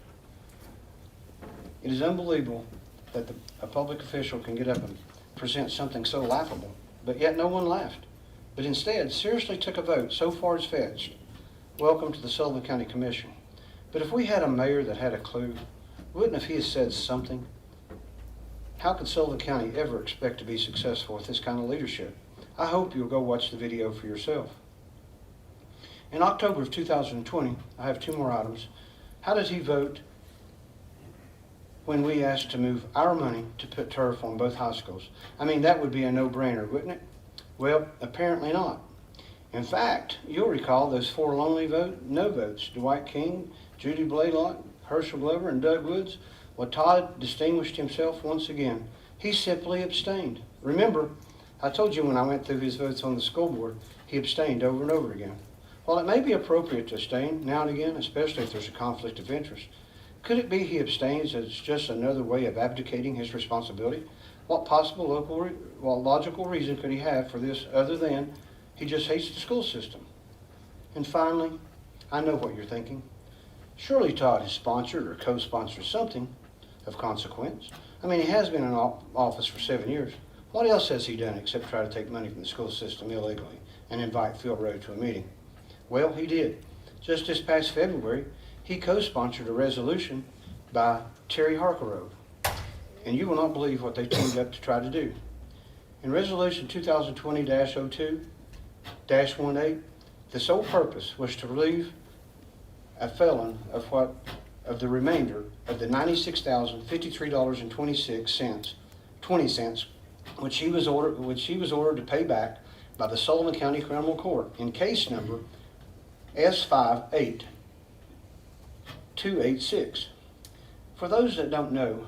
It is unbelievable that a public official can get up and present something so laughable, but yet no one laughed. But instead, seriously took a vote so far as fetched. Welcome to the Sullivan County Commission. But if we had a mayor that had a clue, wouldn't he have said something? How could Sullivan County ever expect to be successful with this kind of leadership? I hope you'll go watch the video for yourself. In October of 2020, I have 2 more items. How did he vote when we asked to move our money to put turf on both high schools? I mean, that would be a no-brainer, wouldn't it? Well, apparently not. In fact, you'll recall those 4 lonely no votes, Dwight King, Judy Blaylock, Herschel Glover, and Doug Woods. Well, Todd distinguished himself once again. He simply abstained. Remember, I told you when I went through his votes on the school board, he abstained over and over again. While it may be appropriate to abstain now and again, especially if there's a conflict of interest, could it be he abstains as just another way of abdicating his responsibility? What possible logical reason could he have for this other than he just hates the school system? And finally, I know what you're thinking. Surely Todd has sponsored or co-sponsored something of consequence. I mean, he has been in office for 7 years. What else has he done except try to take money from the school system illegally and invite Phil Rowe to a meeting? Well, he did. Just this past February, he co-sponsored a resolution by Terry Harkerove. And you will not believe what they teamed up to try to do. In Resolution 2020-02-18, the sole purpose was to relieve a felon of the remainder of the $96,053.20, which he was ordered to pay back by the Sullivan County Criminal Court in case number S58286. For those that don't know,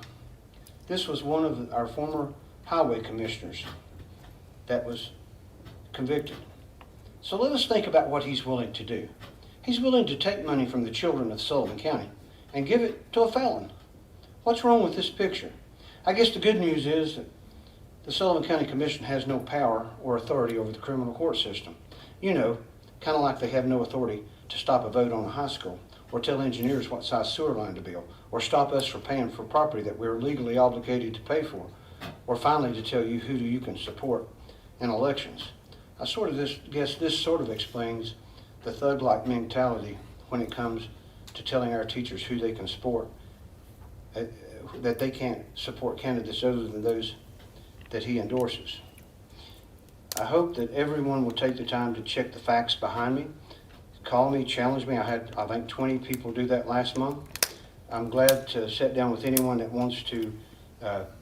this was one of our former highway commissioners that was convicted. So let us think about what he's willing to do. He's willing to take money from the children of Sullivan County and give it to a felon. What's wrong with this picture? I guess the good news is that the Sullivan County Commission has no power or authority over the criminal court system. You know, kind of like they have no authority to stop a vote on a high school, or tell engineers what size sewer line to build, or stop us from paying for property that we're legally obligated to pay for, or finally to tell you who you can support in elections. I guess this sort of explains the thug-like mentality when it comes to telling our teachers who they can support, that they can't support candidates other than those that he endorses. I hope that everyone will take the time to check the facts behind me. Call me, challenge me. I had, I think, 20 people do that last month. I'm glad to sit down with anyone that wants to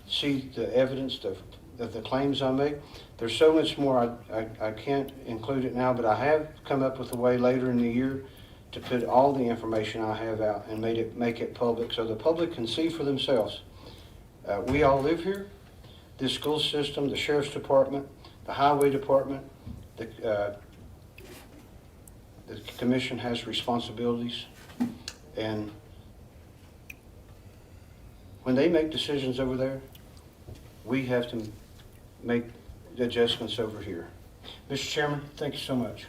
see the evidence of the claims I make. There's so much more, I can't include it now, but I have come up with a way later in the year to put all the information I have out and make it public so the public can see for themselves. We all live here. This school system, the sheriff's department, the highway department, the commission has responsibilities, and when they make decisions over there, we have to make the adjustments over here. Mr. Chairman, thank you so much.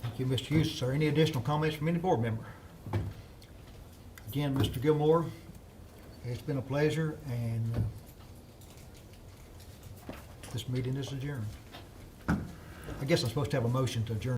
Thank you, Mr. Eustace. Are any additional comments from any board member? Again, Mr. Gilmore, it's been a pleasure, and this meeting is adjourned. I guess I'm supposed to have a motion to adjourn.